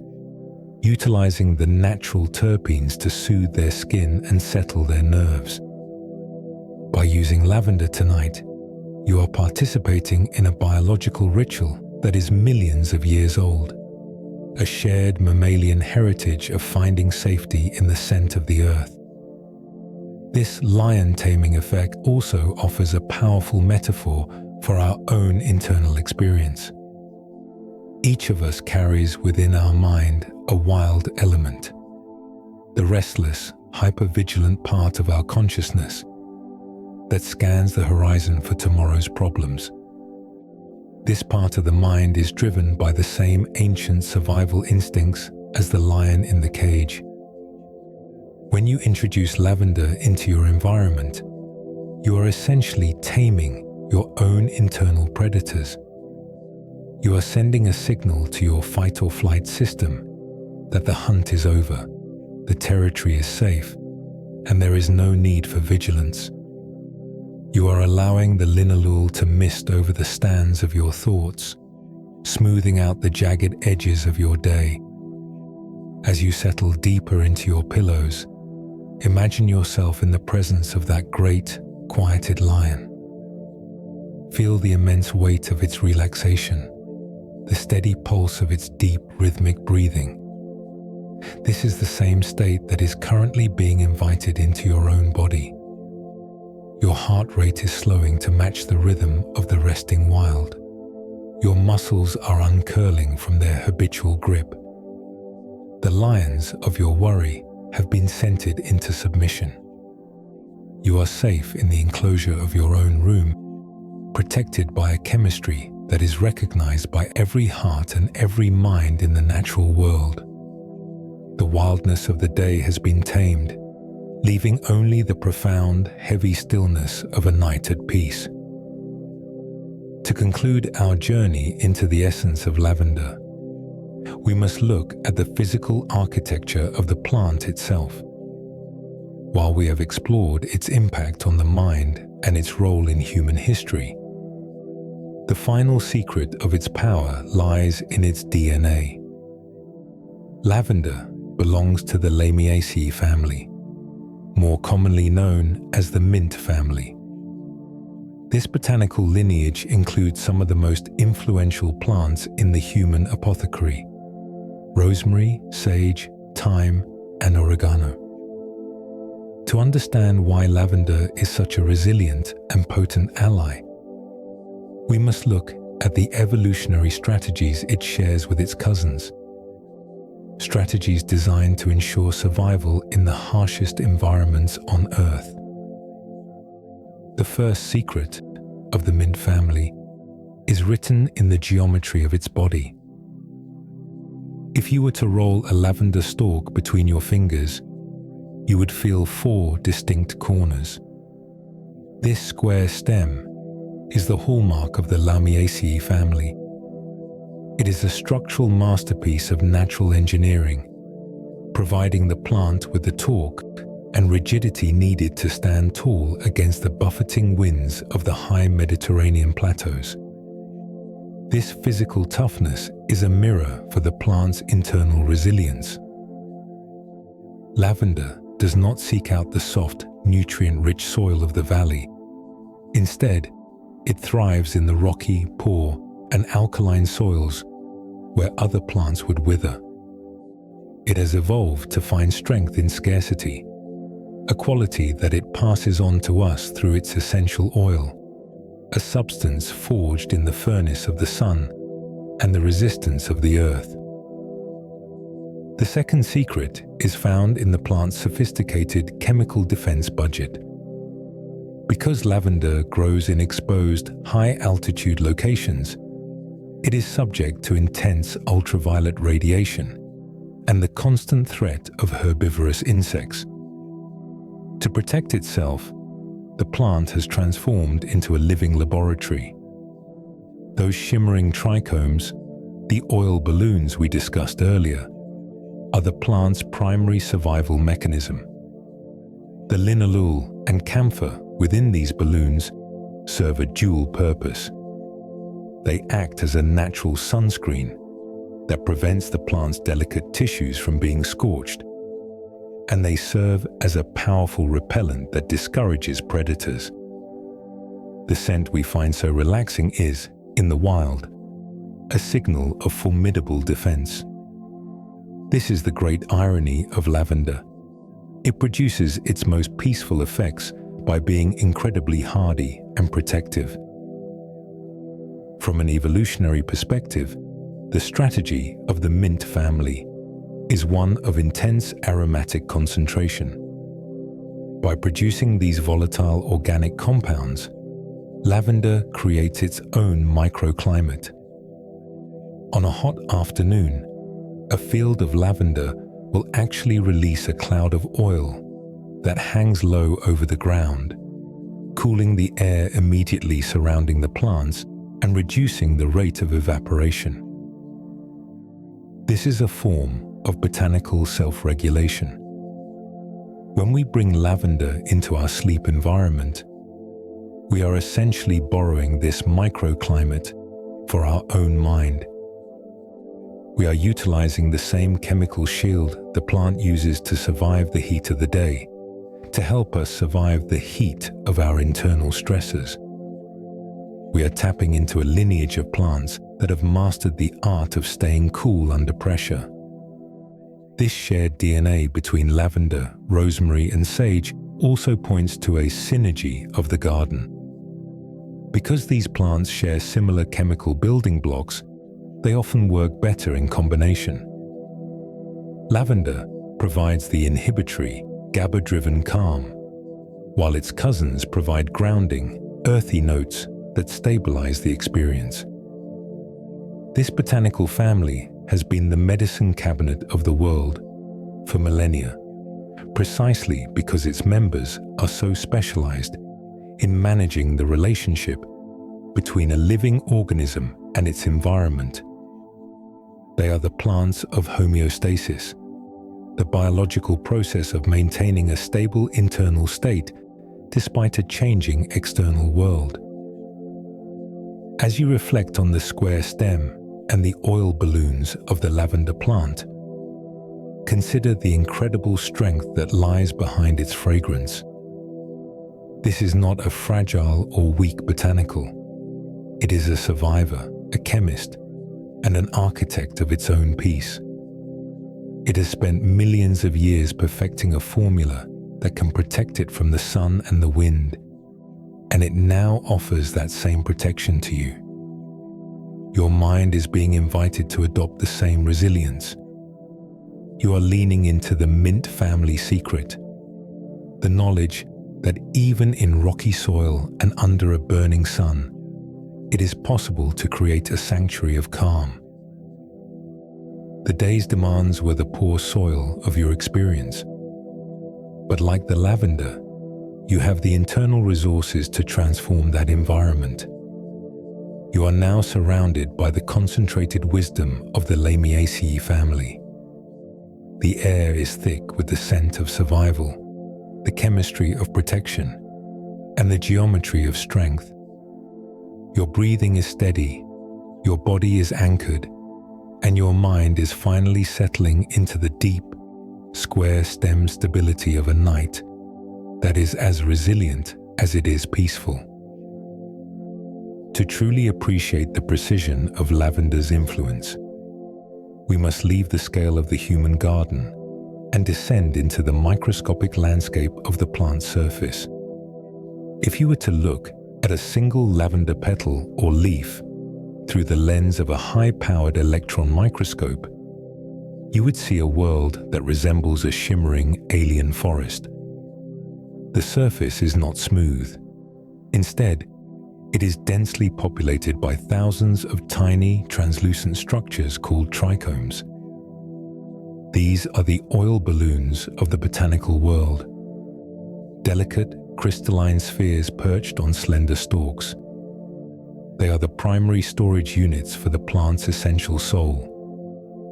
utilizing the natural terpenes to soothe their skin and settle their nerves. By using lavender tonight, you are participating in a biological ritual that is millions of years old, a shared mammalian heritage of finding safety in the scent of the earth. This lion-taming effect also offers a powerful metaphor for our own internal experience. Each of us carries within our mind a wild element, the restless, hypervigilant part of our consciousness that scans the horizon for tomorrow's problems. This part of the mind is driven by the same ancient survival instincts as the lion in the cage. When you introduce lavender into your environment, you are essentially taming your own internal predators. You are sending a signal to your fight or flight system that the hunt is over, the territory is safe, and there is no need for vigilance. You are allowing the linalool to mist over the stands of your thoughts, smoothing out the jagged edges of your day. As you settle deeper into your pillows, imagine yourself in the presence of that great, quieted lion. Feel the immense weight of its relaxation, the steady pulse of its deep, rhythmic breathing. This is the same state that is currently being invited into your own body. Your heart rate is slowing to match the rhythm of the resting wild. Your muscles are uncurling from their habitual grip. The lions of your worry have been scented into submission. You are safe in the enclosure of your own room, protected by a chemistry that is recognized by every heart and every mind in the natural world. The wildness of the day has been tamed, leaving only the profound, heavy stillness of a night at peace. To conclude our journey into the essence of lavender, we must look at the physical architecture of the plant itself. While we have explored its impact on the mind and its role in human history, the final secret of its power lies in its DNA. Lavender belongs to the Lamiaceae family, more commonly known as the mint family. This botanical lineage includes some of the most influential plants in the human apothecary: rosemary, sage, thyme, and oregano. To understand why lavender is such a resilient and potent ally, we must look at the evolutionary strategies it shares with its cousins. Strategies designed to ensure survival in the harshest environments on Earth. The first secret of the mint family is written in the geometry of its body. If you were to roll a lavender stalk between your fingers, you would feel 4 distinct corners. This square stem is the hallmark of the Lamiaceae family. It is a structural masterpiece of natural engineering, providing the plant with the torque and rigidity needed to stand tall against the buffeting winds of the high Mediterranean plateaus. This physical toughness is a mirror for the plant's internal resilience. Lavender does not seek out the soft, nutrient-rich soil of the valley. Instead, it thrives in the rocky, poor, and alkaline soils where other plants would wither. It has evolved to find strength in scarcity, a quality that it passes on to us through its essential oil, a substance forged in the furnace of the sun and the resistance of the earth. The second secret is found in the plant's sophisticated chemical defense budget. Because lavender grows in exposed, high-altitude locations, it is subject to intense ultraviolet radiation and the constant threat of herbivorous insects. To protect itself, the plant has transformed into a living laboratory. Those shimmering trichomes, the oil balloons we discussed earlier, are the plant's primary survival mechanism. The linalool and camphor within these balloons serve a dual purpose. They act as a natural sunscreen that prevents the plant's delicate tissues from being scorched, and they serve as a powerful repellent that discourages predators. The scent we find so relaxing is, in the wild, a signal of formidable defense. This is the great irony of lavender. It produces its most peaceful effects by being incredibly hardy and protective. From an evolutionary perspective, the strategy of the mint family is one of intense aromatic concentration. By producing these volatile organic compounds, lavender creates its own microclimate. On a hot afternoon, a field of lavender will actually release a cloud of oil that hangs low over the ground, cooling the air immediately surrounding the plants and reducing the rate of evaporation. This is a form of botanical self-regulation. When we bring lavender into our sleep environment, we are essentially borrowing this microclimate for our own mind. We are utilizing the same chemical shield the plant uses to survive the heat of the day, to help us survive the heat of our internal stressors. We are tapping into a lineage of plants that have mastered the art of staying cool under pressure. This shared DNA between lavender, rosemary, and sage also points to a synergy of the garden. Because these plants share similar chemical building blocks, they often work better in combination. Lavender provides the inhibitory, GABA-driven calm, while its cousins provide grounding, earthy notes that stabilize the experience. This botanical family has been the medicine cabinet of the world for millennia, precisely because its members are so specialized in managing the relationship between a living organism and its environment. They are the plants of homeostasis, the biological process of maintaining a stable internal state despite a changing external world. As you reflect on the square stem and the oil balloons of the lavender plant, consider the incredible strength that lies behind its fragrance. This is not a fragile or weak botanical. It is a survivor, a chemist, and an architect of its own peace. It has spent millions of years perfecting a formula that can protect it from the sun and the wind, and it now offers that same protection to you. Your mind is being invited to adopt the same resilience. You are leaning into the mint family secret, the knowledge that even in rocky soil and under a burning sun, it is possible to create a sanctuary of calm. The day's demands were the poor soil of your experience, but like the lavender, you have the internal resources to transform that environment. You are now surrounded by the concentrated wisdom of the Lamiaceae family. The air is thick with the scent of survival, the chemistry of protection, and the geometry of strength. Your breathing is steady, your body is anchored, and your mind is finally settling into the deep, square stem stability of a night that is as resilient as it is peaceful. To truly appreciate the precision of lavender's influence, we must leave the scale of the human garden and descend into the microscopic landscape of the plant's surface. If you were to look at a single lavender petal or leaf through the lens of a high-powered electron microscope, you would see a world that resembles a shimmering alien forest. The surface is not smooth. Instead, it is densely populated by thousands of tiny, translucent structures called trichomes. These are the oil balloons of the botanical world. Delicate, crystalline spheres perched on slender stalks. They are the primary storage units for the plant's essential soul,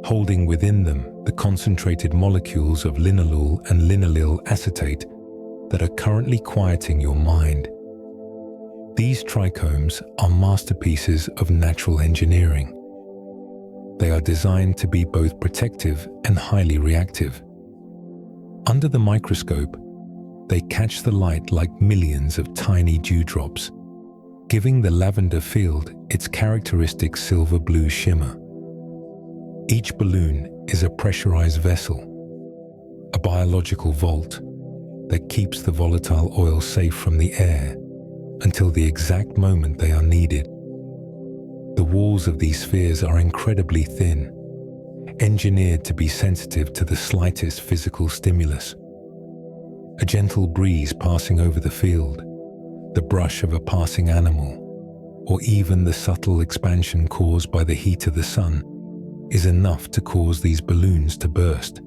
holding within them the concentrated molecules of linalool and linaloyl acetate that are currently quieting your mind. These trichomes are masterpieces of natural engineering. They are designed to be both protective and highly reactive. Under the microscope, they catch the light like millions of tiny dewdrops, giving the lavender field its characteristic silver-blue shimmer. Each balloon is a pressurized vessel, a biological vault that keeps the volatile oil safe from the air until the exact moment they are needed. The walls of these spheres are incredibly thin, engineered to be sensitive to the slightest physical stimulus. A gentle breeze passing over the field, the brush of a passing animal, or even the subtle expansion caused by the heat of the sun is enough to cause these balloons to burst.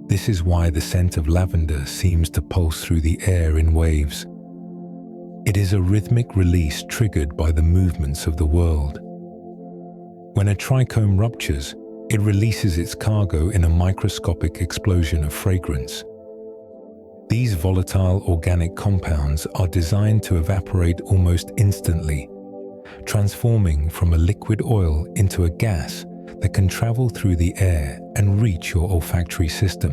This is why the scent of lavender seems to pulse through the air in waves. It is a rhythmic release triggered by the movements of the world. When a trichome ruptures, it releases its cargo in a microscopic explosion of fragrance. These volatile organic compounds are designed to evaporate almost instantly, transforming from a liquid oil into a gas that can travel through the air and reach your olfactory system.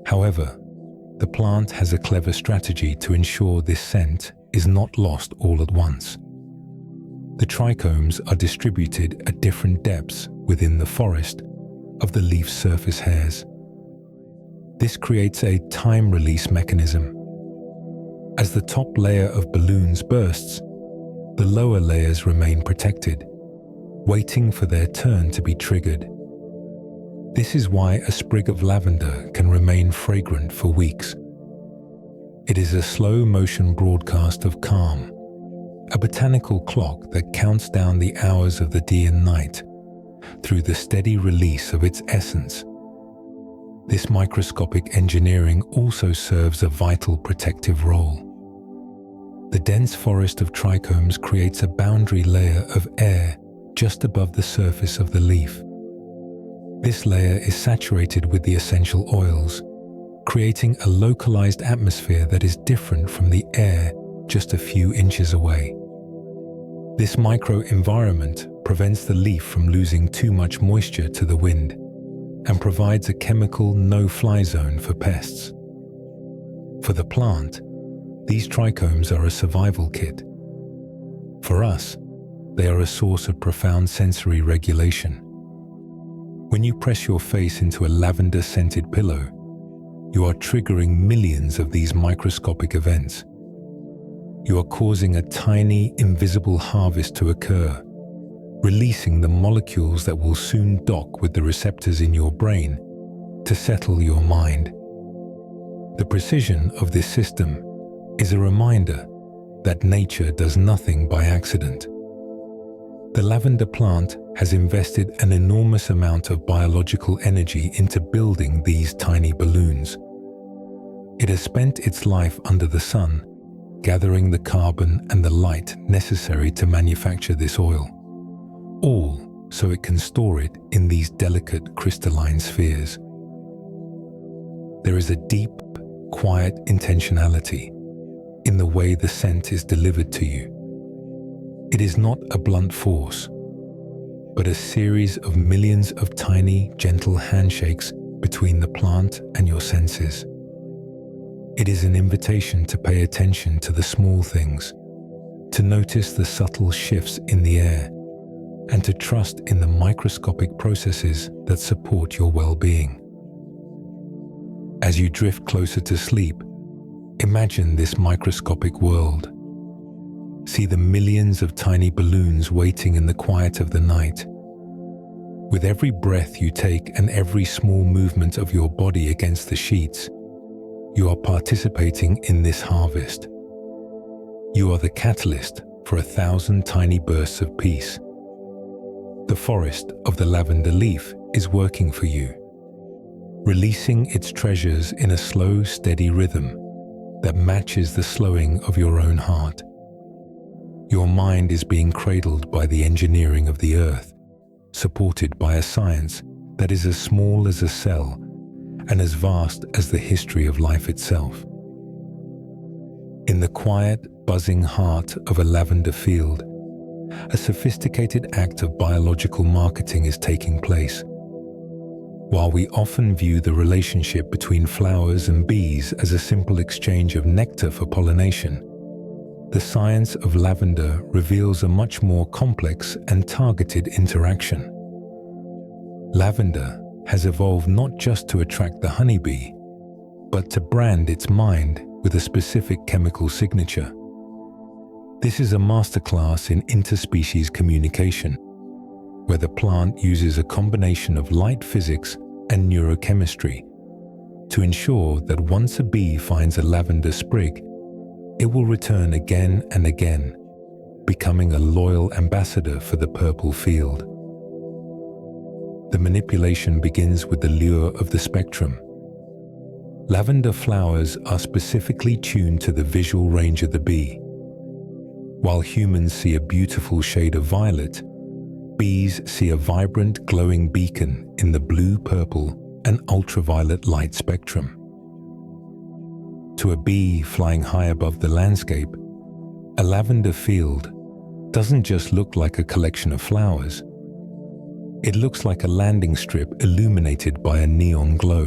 However, the plant has a clever strategy to ensure this scent is not lost all at once. The trichomes are distributed at different depths within the forest of the leaf's surface hairs. This creates a time release mechanism. As the top layer of balloons bursts, the lower layers remain protected, waiting for their turn to be triggered. This is why a sprig of lavender can remain fragrant for weeks. It is a slow-motion broadcast of calm, a botanical clock that counts down the hours of the day and night through the steady release of its essence. This microscopic engineering also serves a vital protective role. The dense forest of trichomes creates a boundary layer of air just above the surface of the leaf. This layer is saturated with the essential oils, creating a localized atmosphere that is different from the air just a few inches away. This microenvironment prevents the leaf from losing too much moisture to the wind and provides a chemical no-fly zone for pests. For the plant, these trichomes are a survival kit. For us, they are a source of profound sensory regulation. When you press your face into a lavender-scented pillow, you are triggering millions of these microscopic events. You are causing a tiny, invisible harvest to occur, releasing the molecules that will soon dock with the receptors in your brain to settle your mind. The precision of this system is a reminder that nature does nothing by accident. The lavender plant has invested an enormous amount of biological energy into building these tiny balloons. It has spent its life under the sun, gathering the carbon and the light necessary to manufacture this oil, all so it can store it in these delicate crystalline spheres. There is a deep, quiet intentionality in the way the scent is delivered to you. It is not a blunt force, but a series of millions of tiny, gentle handshakes between the plant and your senses. It is an invitation to pay attention to the small things, to notice the subtle shifts in the air, and to trust in the microscopic processes that support your well-being. As you drift closer to sleep, imagine this microscopic world. See the millions of tiny balloons waiting in the quiet of the night. With every breath you take and every small movement of your body against the sheets, you are participating in this harvest. You are the catalyst for 1,000 tiny bursts of peace. The forest of the lavender leaf is working for you, releasing its treasures in a slow, steady rhythm that matches the slowing of your own heart. Your mind is being cradled by the engineering of the earth, supported by a science that is as small as a cell and as vast as the history of life itself. In the quiet, buzzing heart of a lavender field, a sophisticated act of biological marketing is taking place. While we often view the relationship between flowers and bees as a simple exchange of nectar for pollination, the science of lavender reveals a much more complex and targeted interaction. Lavender has evolved not just to attract the honeybee, but to brand its mind with a specific chemical signature. This is a masterclass in interspecies communication, where the plant uses a combination of light physics and neurochemistry to ensure that once a bee finds a lavender sprig, it will return again and again, becoming a loyal ambassador for the purple field. The manipulation begins with the lure of the spectrum. Lavender flowers are specifically tuned to the visual range of the bee. While humans see a beautiful shade of violet, bees see a vibrant, glowing beacon in the blue, purple, and ultraviolet light spectrum. To a bee flying high above the landscape, a lavender field doesn't just look like a collection of flowers. It looks like a landing strip illuminated by a neon glow.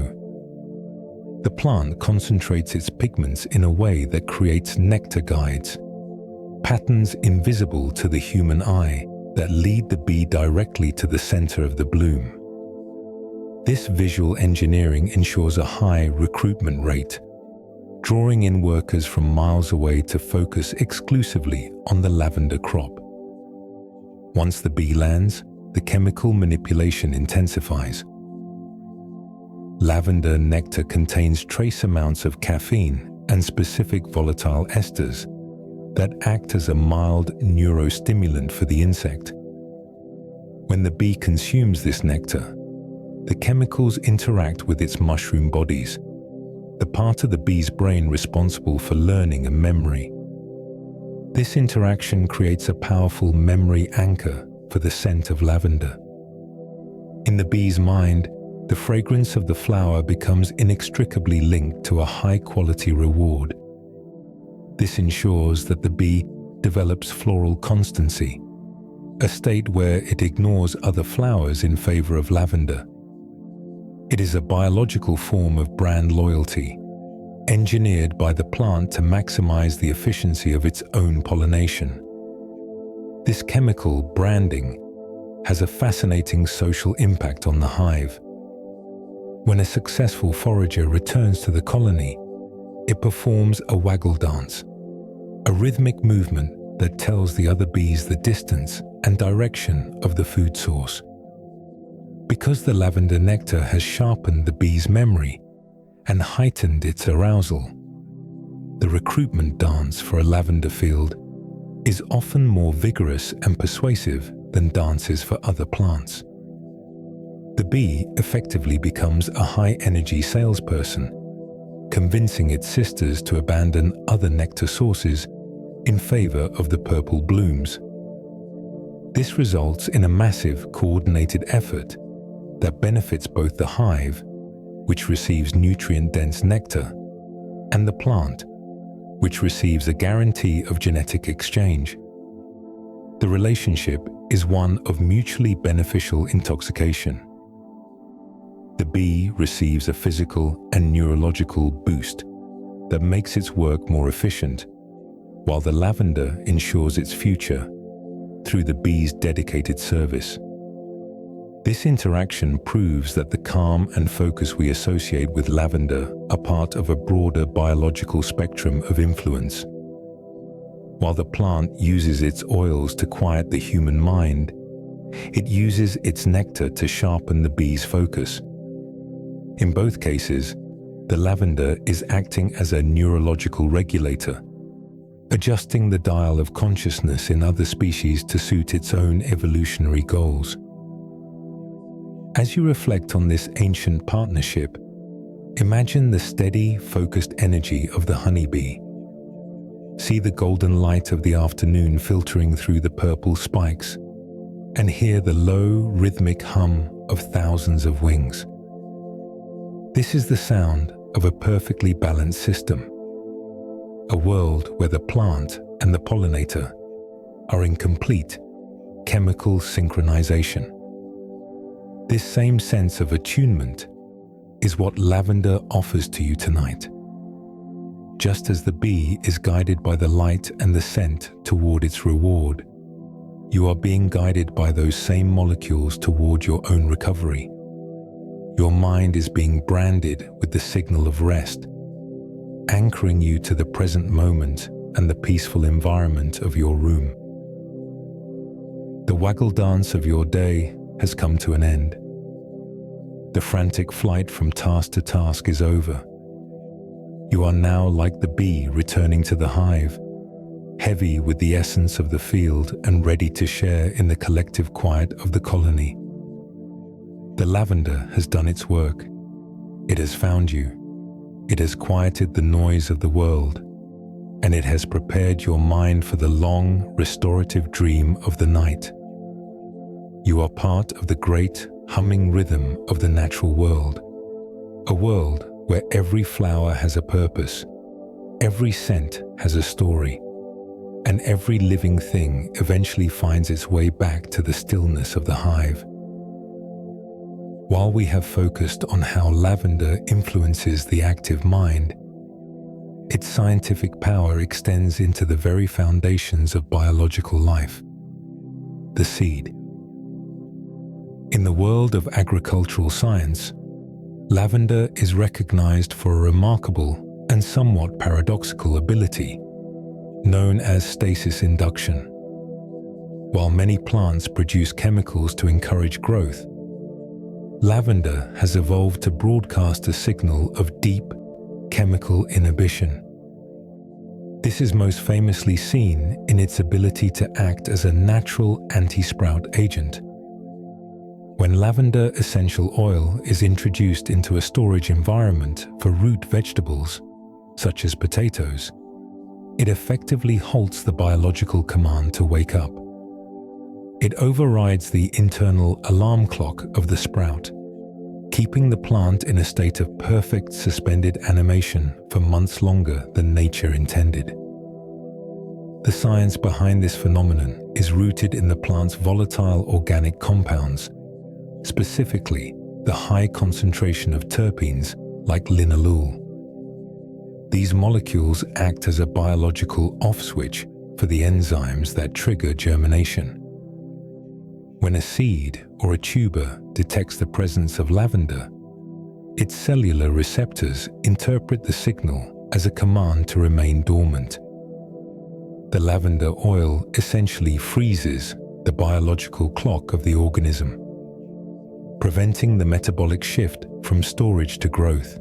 The plant concentrates its pigments in a way that creates nectar guides, patterns invisible to the human eye that lead the bee directly to the center of the bloom. This visual engineering ensures a high recruitment rate, drawing in workers from miles away to focus exclusively on the lavender crop. Once the bee lands, the chemical manipulation intensifies. Lavender nectar contains trace amounts of caffeine and specific volatile esters that act as a mild neurostimulant for the insect. When the bee consumes this nectar, the chemicals interact with its mushroom bodies, the part of the bee's brain responsible for learning and memory. This interaction creates a powerful memory anchor for the scent of lavender. In the bee's mind, the fragrance of the flower becomes inextricably linked to a high-quality reward. This ensures that the bee develops floral constancy, a state where it ignores other flowers in favor of lavender. It is a biological form of brand loyalty, engineered by the plant to maximize the efficiency of its own pollination. This chemical branding has a fascinating social impact on the hive. When a successful forager returns to the colony, it performs a waggle dance, a rhythmic movement that tells the other bees the distance and direction of the food source. Because the lavender nectar has sharpened the bee's memory and heightened its arousal, the recruitment dance for a lavender field is often more vigorous and persuasive than dances for other plants. The bee effectively becomes a high-energy salesperson, convincing its sisters to abandon other nectar sources in favor of the purple blooms. This results in a massive, coordinated effort that benefits both the hive, which receives nutrient-dense nectar, and the plant, which receives a guarantee of genetic exchange. The relationship is one of mutually beneficial intoxication. The bee receives a physical and neurological boost that makes its work more efficient, while the lavender ensures its future through the bee's dedicated service. This interaction proves that the calm and focus we associate with lavender are part of a broader biological spectrum of influence. While the plant uses its oils to quiet the human mind, It uses its nectar to sharpen the bee's focus. In both cases, the lavender is acting as a neurological regulator, adjusting the dial of consciousness in other species to suit its own evolutionary goals. As you reflect on this ancient partnership, imagine the steady, focused energy of the honeybee. See the golden light of the afternoon filtering through the purple spikes, and hear the low, rhythmic hum of thousands of wings. This is the sound of a perfectly balanced system, a world where the plant and the pollinator are in complete chemical synchronization. This same sense of attunement is what lavender offers to you tonight. Just as the bee is guided by the light and the scent toward its reward, you are being guided by those same molecules toward your own recovery. Your mind is being branded with the signal of rest, anchoring you to the present moment and the peaceful environment of your room. The waggle dance of your day has come to an end. The frantic flight from task to task is over. You are now like the bee returning to the hive, heavy with the essence of the field and ready to share in the collective quiet of the colony. The lavender has done its work. It has found you. It has quieted the noise of the world, and it has prepared your mind for the long, restorative dream of the night. You are part of the great, humming rhythm of the natural world, a world where every flower has a purpose, every scent has a story, and every living thing eventually finds its way back to the stillness of the hive. While we have focused on how lavender influences the active mind, its scientific power extends into the very foundations of biological life, the seed. In the world of agricultural science, lavender is recognized for a remarkable and somewhat paradoxical ability, known as stasis induction. While many plants produce chemicals to encourage growth, lavender has evolved to broadcast a signal of deep chemical inhibition. This is most famously seen in its ability to act as a natural anti-sprout agent. When lavender essential oil is introduced into a storage environment for root vegetables, such as potatoes, it effectively halts the biological command to wake up. It overrides the internal alarm clock of the sprout, keeping the plant in a state of perfect suspended animation for months longer than nature intended. The science behind this phenomenon is rooted in the plant's volatile organic compounds, specifically the high concentration of terpenes like linalool. These molecules act as a biological off switch for the enzymes that trigger germination. When a seed or a tuber detects the presence of lavender, its cellular receptors interpret the signal as a command to remain dormant. The lavender oil essentially freezes the biological clock of the organism, preventing the metabolic shift from storage to growth.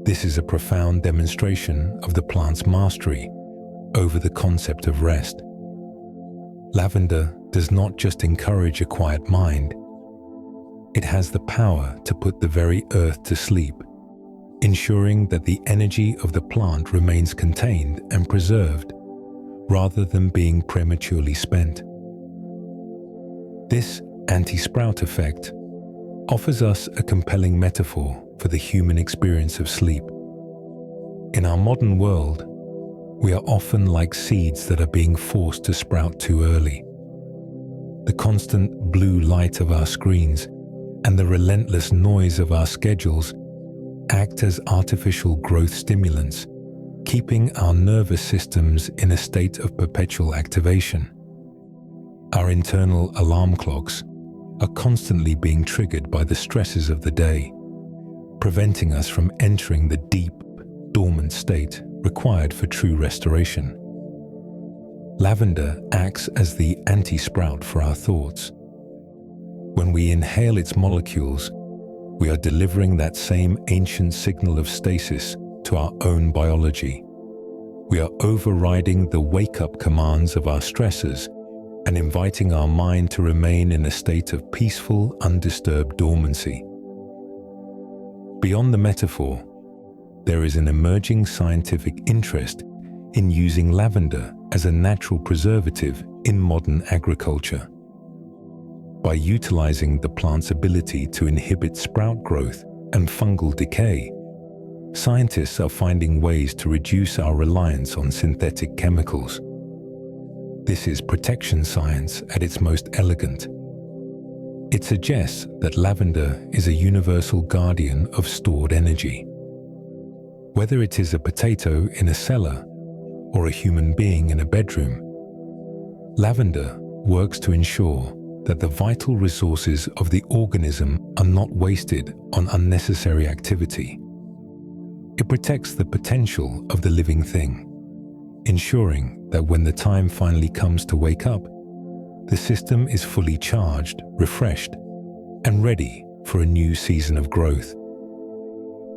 This is a profound demonstration of the plant's mastery over the concept of rest. Lavender does not just encourage a quiet mind, it has the power to put the very earth to sleep, ensuring that the energy of the plant remains contained and preserved, rather than being prematurely spent. This anti-sprout effect offers us a compelling metaphor for the human experience of sleep. In our modern world, we are often like seeds that are being forced to sprout too early. The constant blue light of our screens and the relentless noise of our schedules act as artificial growth stimulants, keeping our nervous systems in a state of perpetual activation. Our internal alarm clocks are constantly being triggered by the stresses of the day, preventing us from entering the deep, dormant state required for true restoration. Lavender acts as the anti-sprout for our thoughts, When we inhale its molecules, we are delivering that same ancient signal of stasis to our own biology. We are overriding the wake-up commands of our stressors and inviting our mind to remain in a state of peaceful, undisturbed dormancy. Beyond the metaphor, there is an emerging scientific interest in using lavender as a natural preservative in modern agriculture. By utilizing the plant's ability to inhibit sprout growth and fungal decay, scientists are finding ways to reduce our reliance on synthetic chemicals. This is protection science at its most elegant. It suggests that lavender is a universal guardian of stored energy. Whether it is a potato in a cellar or a human being in a bedroom, lavender works to ensure that the vital resources of the organism are not wasted on unnecessary activity. It protects the potential of the living thing, ensuring that when the time finally comes to wake up, the system is fully charged, refreshed, and ready for a new season of growth.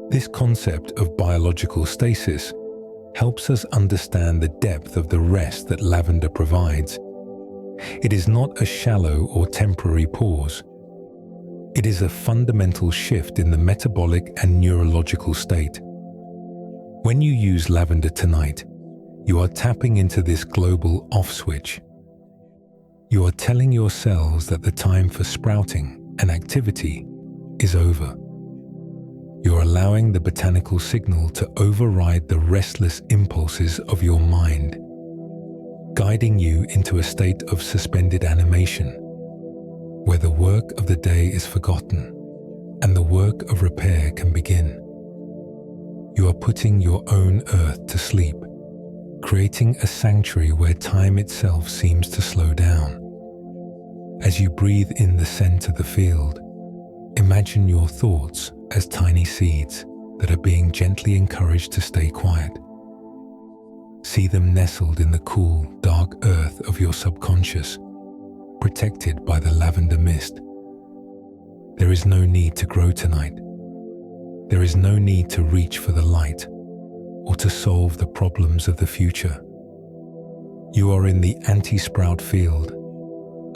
This concept of biological stasis helps us understand the depth of the rest that lavender provides. It is not a shallow or temporary pause. It is a fundamental shift in the metabolic and neurological state. When you use lavender tonight, you are tapping into this global off switch. You are telling your cells that the time for sprouting and activity is over. You're allowing the botanical signal to override the restless impulses of your mind, guiding you into a state of suspended animation, where the work of the day is forgotten and the work of repair can begin. You are putting your own earth to sleep, creating a sanctuary where time itself seems to slow down. As you breathe in the scent of the field, imagine your thoughts as tiny seeds that are being gently encouraged to stay quiet. See them nestled in the cool, dark earth of your subconscious, protected by the lavender mist. There is no need to grow tonight. There is no need to reach for the light or to solve the problems of the future. You are in the anti-sprout field,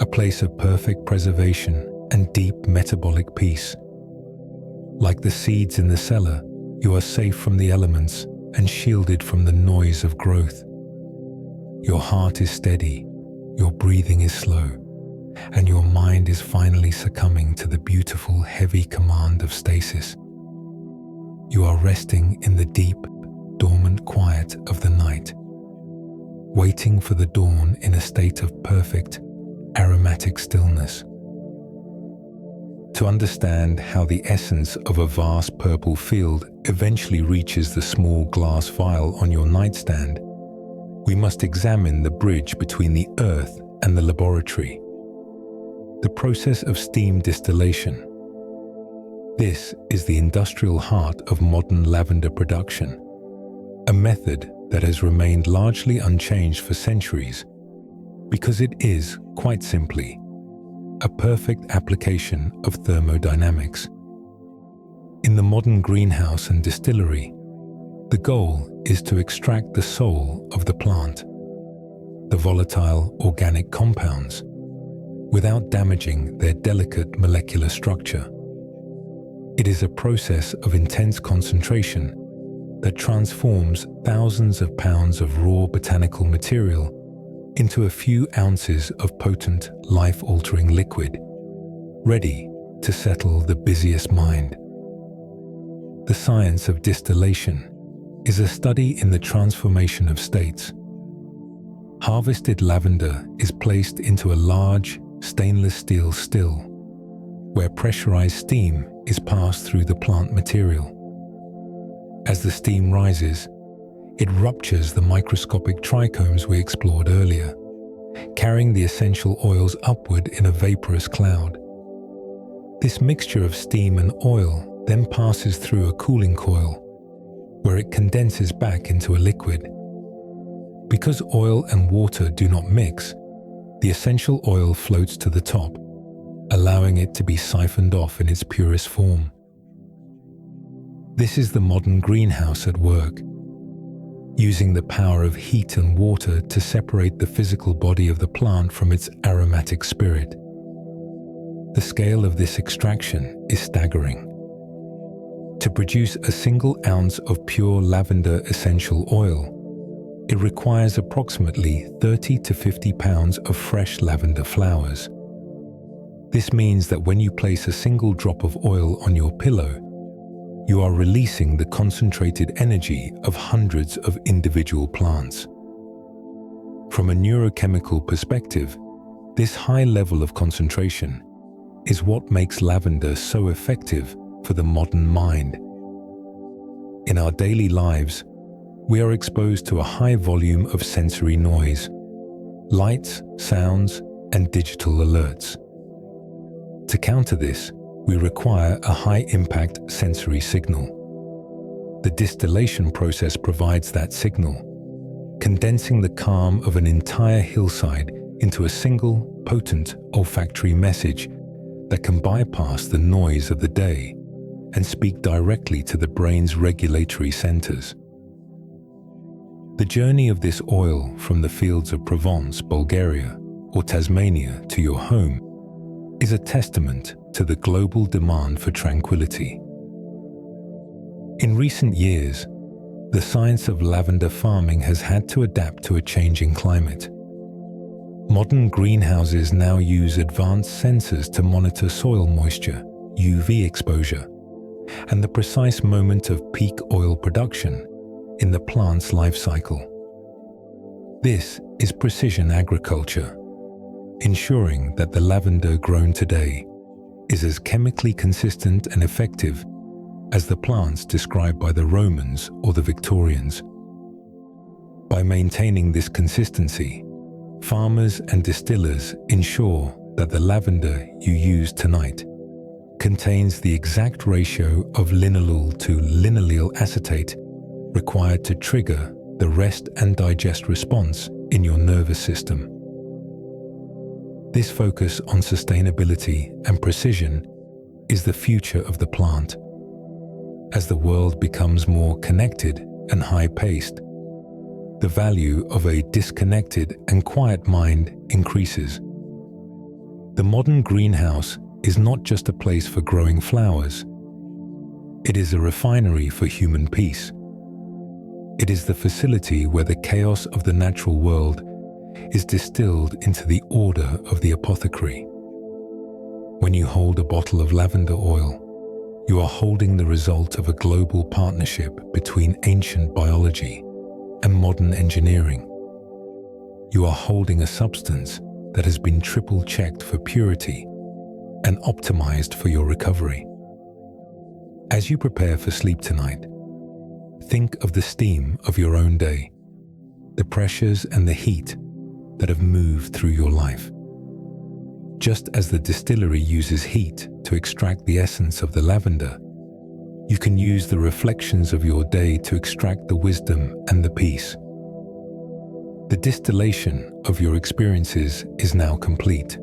a place of perfect preservation and deep metabolic peace. Like the seeds in the cellar, you are safe from the elements and shielded from the noise of growth. Your heart is steady, your breathing is slow, and your mind is finally succumbing to the beautiful, heavy command of stasis. You are resting in the deep, dormant quiet of the night, waiting for the dawn in a state of perfect, aromatic stillness. To understand how the essence of a vast purple field eventually reaches the small glass vial on your nightstand, we must examine the bridge between the earth and the laboratory. The process of steam distillation. This is the industrial heart of modern lavender production, a method that has remained largely unchanged for centuries because it is, quite simply, a perfect application of thermodynamics. In the modern greenhouse and distillery, the goal is to extract the soul of the plant, the volatile organic compounds, without damaging their delicate molecular structure. It is a process of intense concentration that transforms thousands of pounds of raw botanical material into a few ounces of potent, life-altering liquid, ready to settle the busiest mind. The science of distillation is a study in the transformation of states. Harvested lavender is placed into a large, stainless steel still, where pressurized steam is passed through the plant material. As the steam rises, it ruptures the microscopic trichomes we explored earlier, carrying the essential oils upward in a vaporous cloud. This mixture of steam and oil then passes through a cooling coil, where it condenses back into a liquid. Because oil and water do not mix, the essential oil floats to the top, allowing allowing it to be siphoned off in its purest form. This is the modern greenhouse at work, using the power of heat and water to separate the physical body of the plant from its aromatic spirit. The scale of this extraction is staggering. To produce a single ounce of pure lavender essential oil, it requires approximately 30 to 50 pounds of fresh lavender flowers. This means that when you place a single drop of oil on your pillow, you are releasing the concentrated energy of hundreds of individual plants. From a neurochemical perspective, this high level of concentration is what makes lavender so effective for the modern mind. In our daily lives, we are exposed to a high volume of sensory noise, lights, sounds, and digital alerts. To counter this, we require a high-impact sensory signal. The distillation process provides that signal, condensing the calm of an entire hillside into a single, potent olfactory message that can bypass the noise of the day and speak directly to the brain's regulatory centers. The journey of this oil from the fields of Provence, Bulgaria, or Tasmania to your home is a testament to the global demand for tranquility. In recent years, the science of lavender farming has had to adapt to a changing climate. Modern greenhouses now use advanced sensors to monitor soil moisture, UV exposure, and the precise moment of peak oil production in the plant's life cycle. This is precision agriculture, ensuring that the lavender grown today is as chemically consistent and effective as the plants described by the Romans or the Victorians. By maintaining this consistency, farmers and distillers ensure that the lavender you use tonight contains the exact ratio of linalool to linaloyl acetate required to trigger the rest and digest response in your nervous system. This focus on sustainability and precision is the future of the plant. As the world becomes more connected and high-paced, the value of a disconnected and quiet mind increases. The modern greenhouse is not just a place for growing flowers. It is a refinery for human peace. It is the facility where the chaos of the natural world is distilled into the order of the apothecary. When you hold a bottle of lavender oil, you are holding the result of a global partnership between ancient biology and modern engineering. You are holding a substance that has been triple-checked for purity and optimized for your recovery. As you prepare for sleep tonight, think of the steam of your own day, the pressures and the heat that have moved through your life. Just as the distillery uses heat to extract the essence of the lavender, you can use the reflections of your day to extract the wisdom and the peace. The distillation of your experiences is now complete.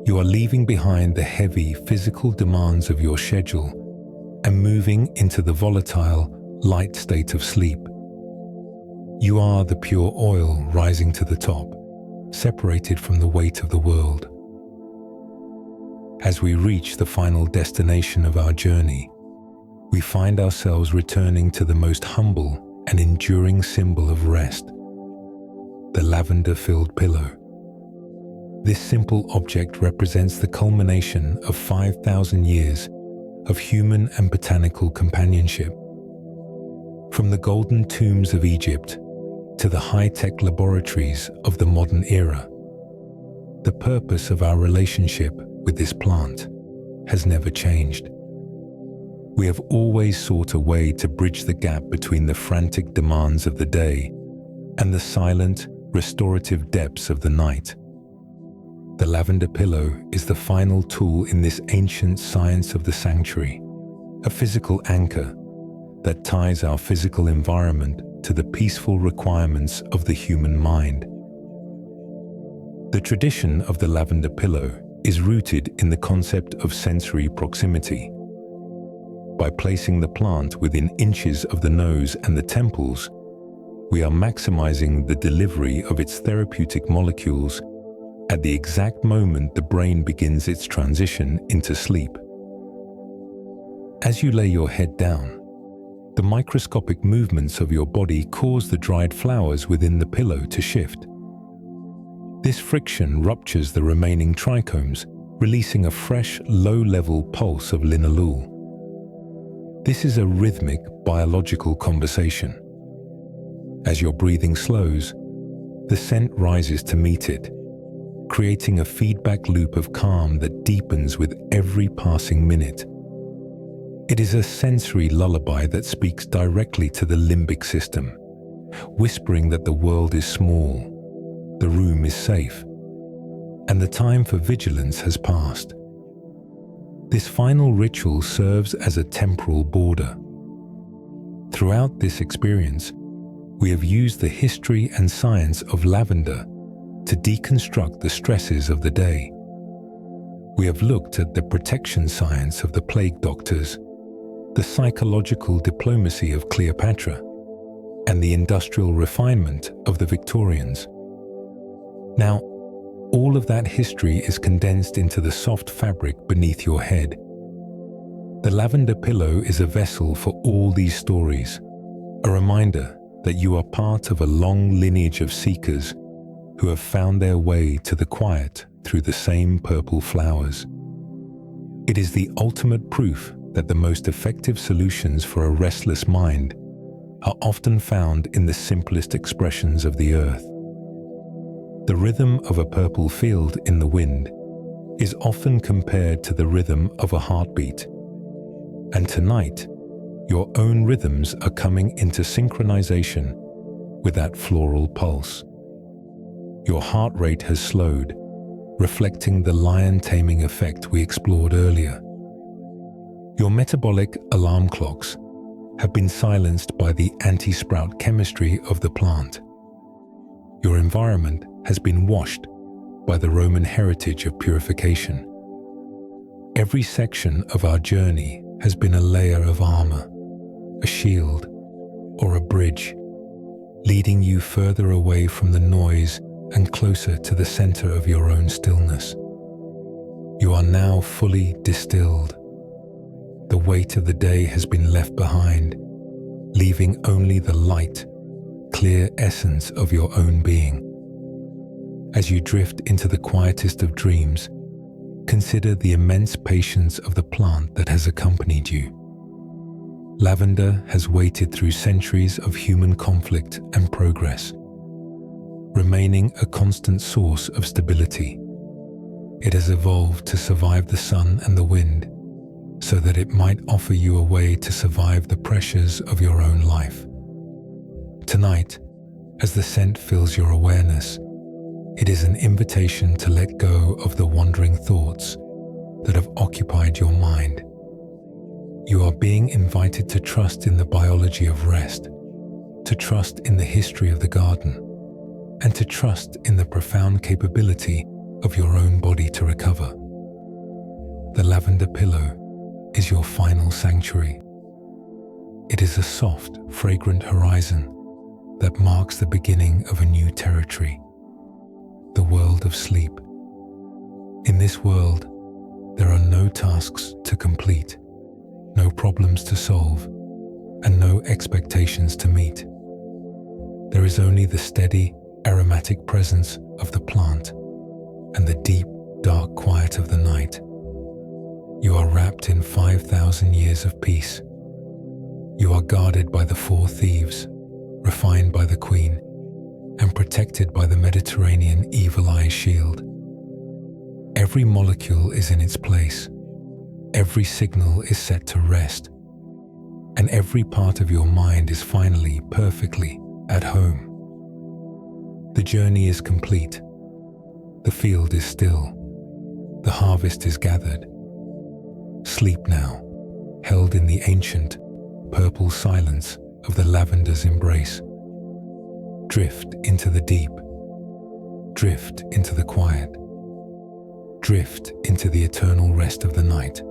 You are leaving behind the heavy physical demands of your schedule and moving into the volatile, light state of sleep. You are the pure oil rising to the top, separated from the weight of the world. As we reach the final destination of our journey, we find ourselves returning to the most humble and enduring symbol of rest, the lavender-filled pillow. This simple object represents the culmination of 5,000 years of human and botanical companionship. From the golden tombs of Egypt to the high-tech laboratories of the modern era, the purpose of our relationship with this plant has never changed. We have always sought a way to bridge the gap between the frantic demands of the day and the silent, restorative depths of the night. The lavender pillow is the final tool in this ancient science of the sanctuary, a physical anchor that ties our physical environment to the peaceful requirements of the human mind. The tradition of the lavender pillow is rooted in the concept of sensory proximity. By placing the plant within inches of the nose and the temples, we are maximizing the delivery of its therapeutic molecules at the exact moment the brain begins its transition into sleep. As you lay your head down, the microscopic movements of your body cause the dried flowers within the pillow to shift. This friction ruptures the remaining trichomes, releasing a fresh, low-level pulse of linalool. This is a rhythmic, biological conversation. As your breathing slows, the scent rises to meet it, creating a feedback loop of calm that deepens with every passing minute. It is a sensory lullaby that speaks directly to the limbic system, whispering that the world is small, the room is safe, and the time for vigilance has passed. This final ritual serves as a temporal border. Throughout this experience, we have used the history and science of lavender to deconstruct the stresses of the day. We have looked at the protection science of the plague doctors, the psychological diplomacy of Cleopatra, and the industrial refinement of the Victorians. Now, all of that history is condensed into the soft fabric beneath your head. The lavender pillow is a vessel for all these stories, a reminder that you are part of a long lineage of seekers who have found their way to the quiet through the same purple flowers. It is the ultimate proof that the most effective solutions for a restless mind are often found in the simplest expressions of the earth. The rhythm of a purple field in the wind is often compared to the rhythm of a heartbeat. And tonight, your own rhythms are coming into synchronization with that floral pulse. Your heart rate has slowed, reflecting the Lion-Taming effect we explored earlier. Your metabolic alarm clocks have been silenced by the anti-sprout chemistry of the plant. Your environment has been washed by the Roman heritage of purification. Every section of our journey has been a layer of armor, a shield, or a bridge, leading you further away from the noise and closer to the center of your own stillness. You are now fully distilled. The weight of the day has been left behind, leaving only the light, clear essence of your own being. As you drift into the quietest of dreams, consider the immense patience of the plant that has accompanied you. Lavender has waited through centuries of human conflict and progress, remaining a constant source of stability. It has evolved to survive the sun and the wind, so that it might offer you a way to survive the pressures of your own life. Tonight, as the scent fills your awareness, it is an invitation to let go of the wandering thoughts that have occupied your mind. You are being invited to trust in the biology of rest, to trust in the history of the garden, and to trust in the profound capability of your own body to recover. The lavender pillow is your final sanctuary. It is a soft, fragrant horizon that marks the beginning of a new territory, the world of sleep. In this world, there are no tasks to complete, no problems to solve, and no expectations to meet. There is only the steady, aromatic presence of the plant and the deep, dark quiet of the night. You are wrapped in 5,000 years of peace. You are guarded by the four thieves, refined by the queen, and protected by the Mediterranean evil eye shield. Every molecule is in its place. Every signal is set to rest. And every part of your mind is finally perfectly at home. The journey is complete. The field is still. The harvest is gathered. Sleep now, held in the ancient, purple silence of the lavender's embrace. Drift into the deep. Drift into the quiet. drift into the eternal rest of the night.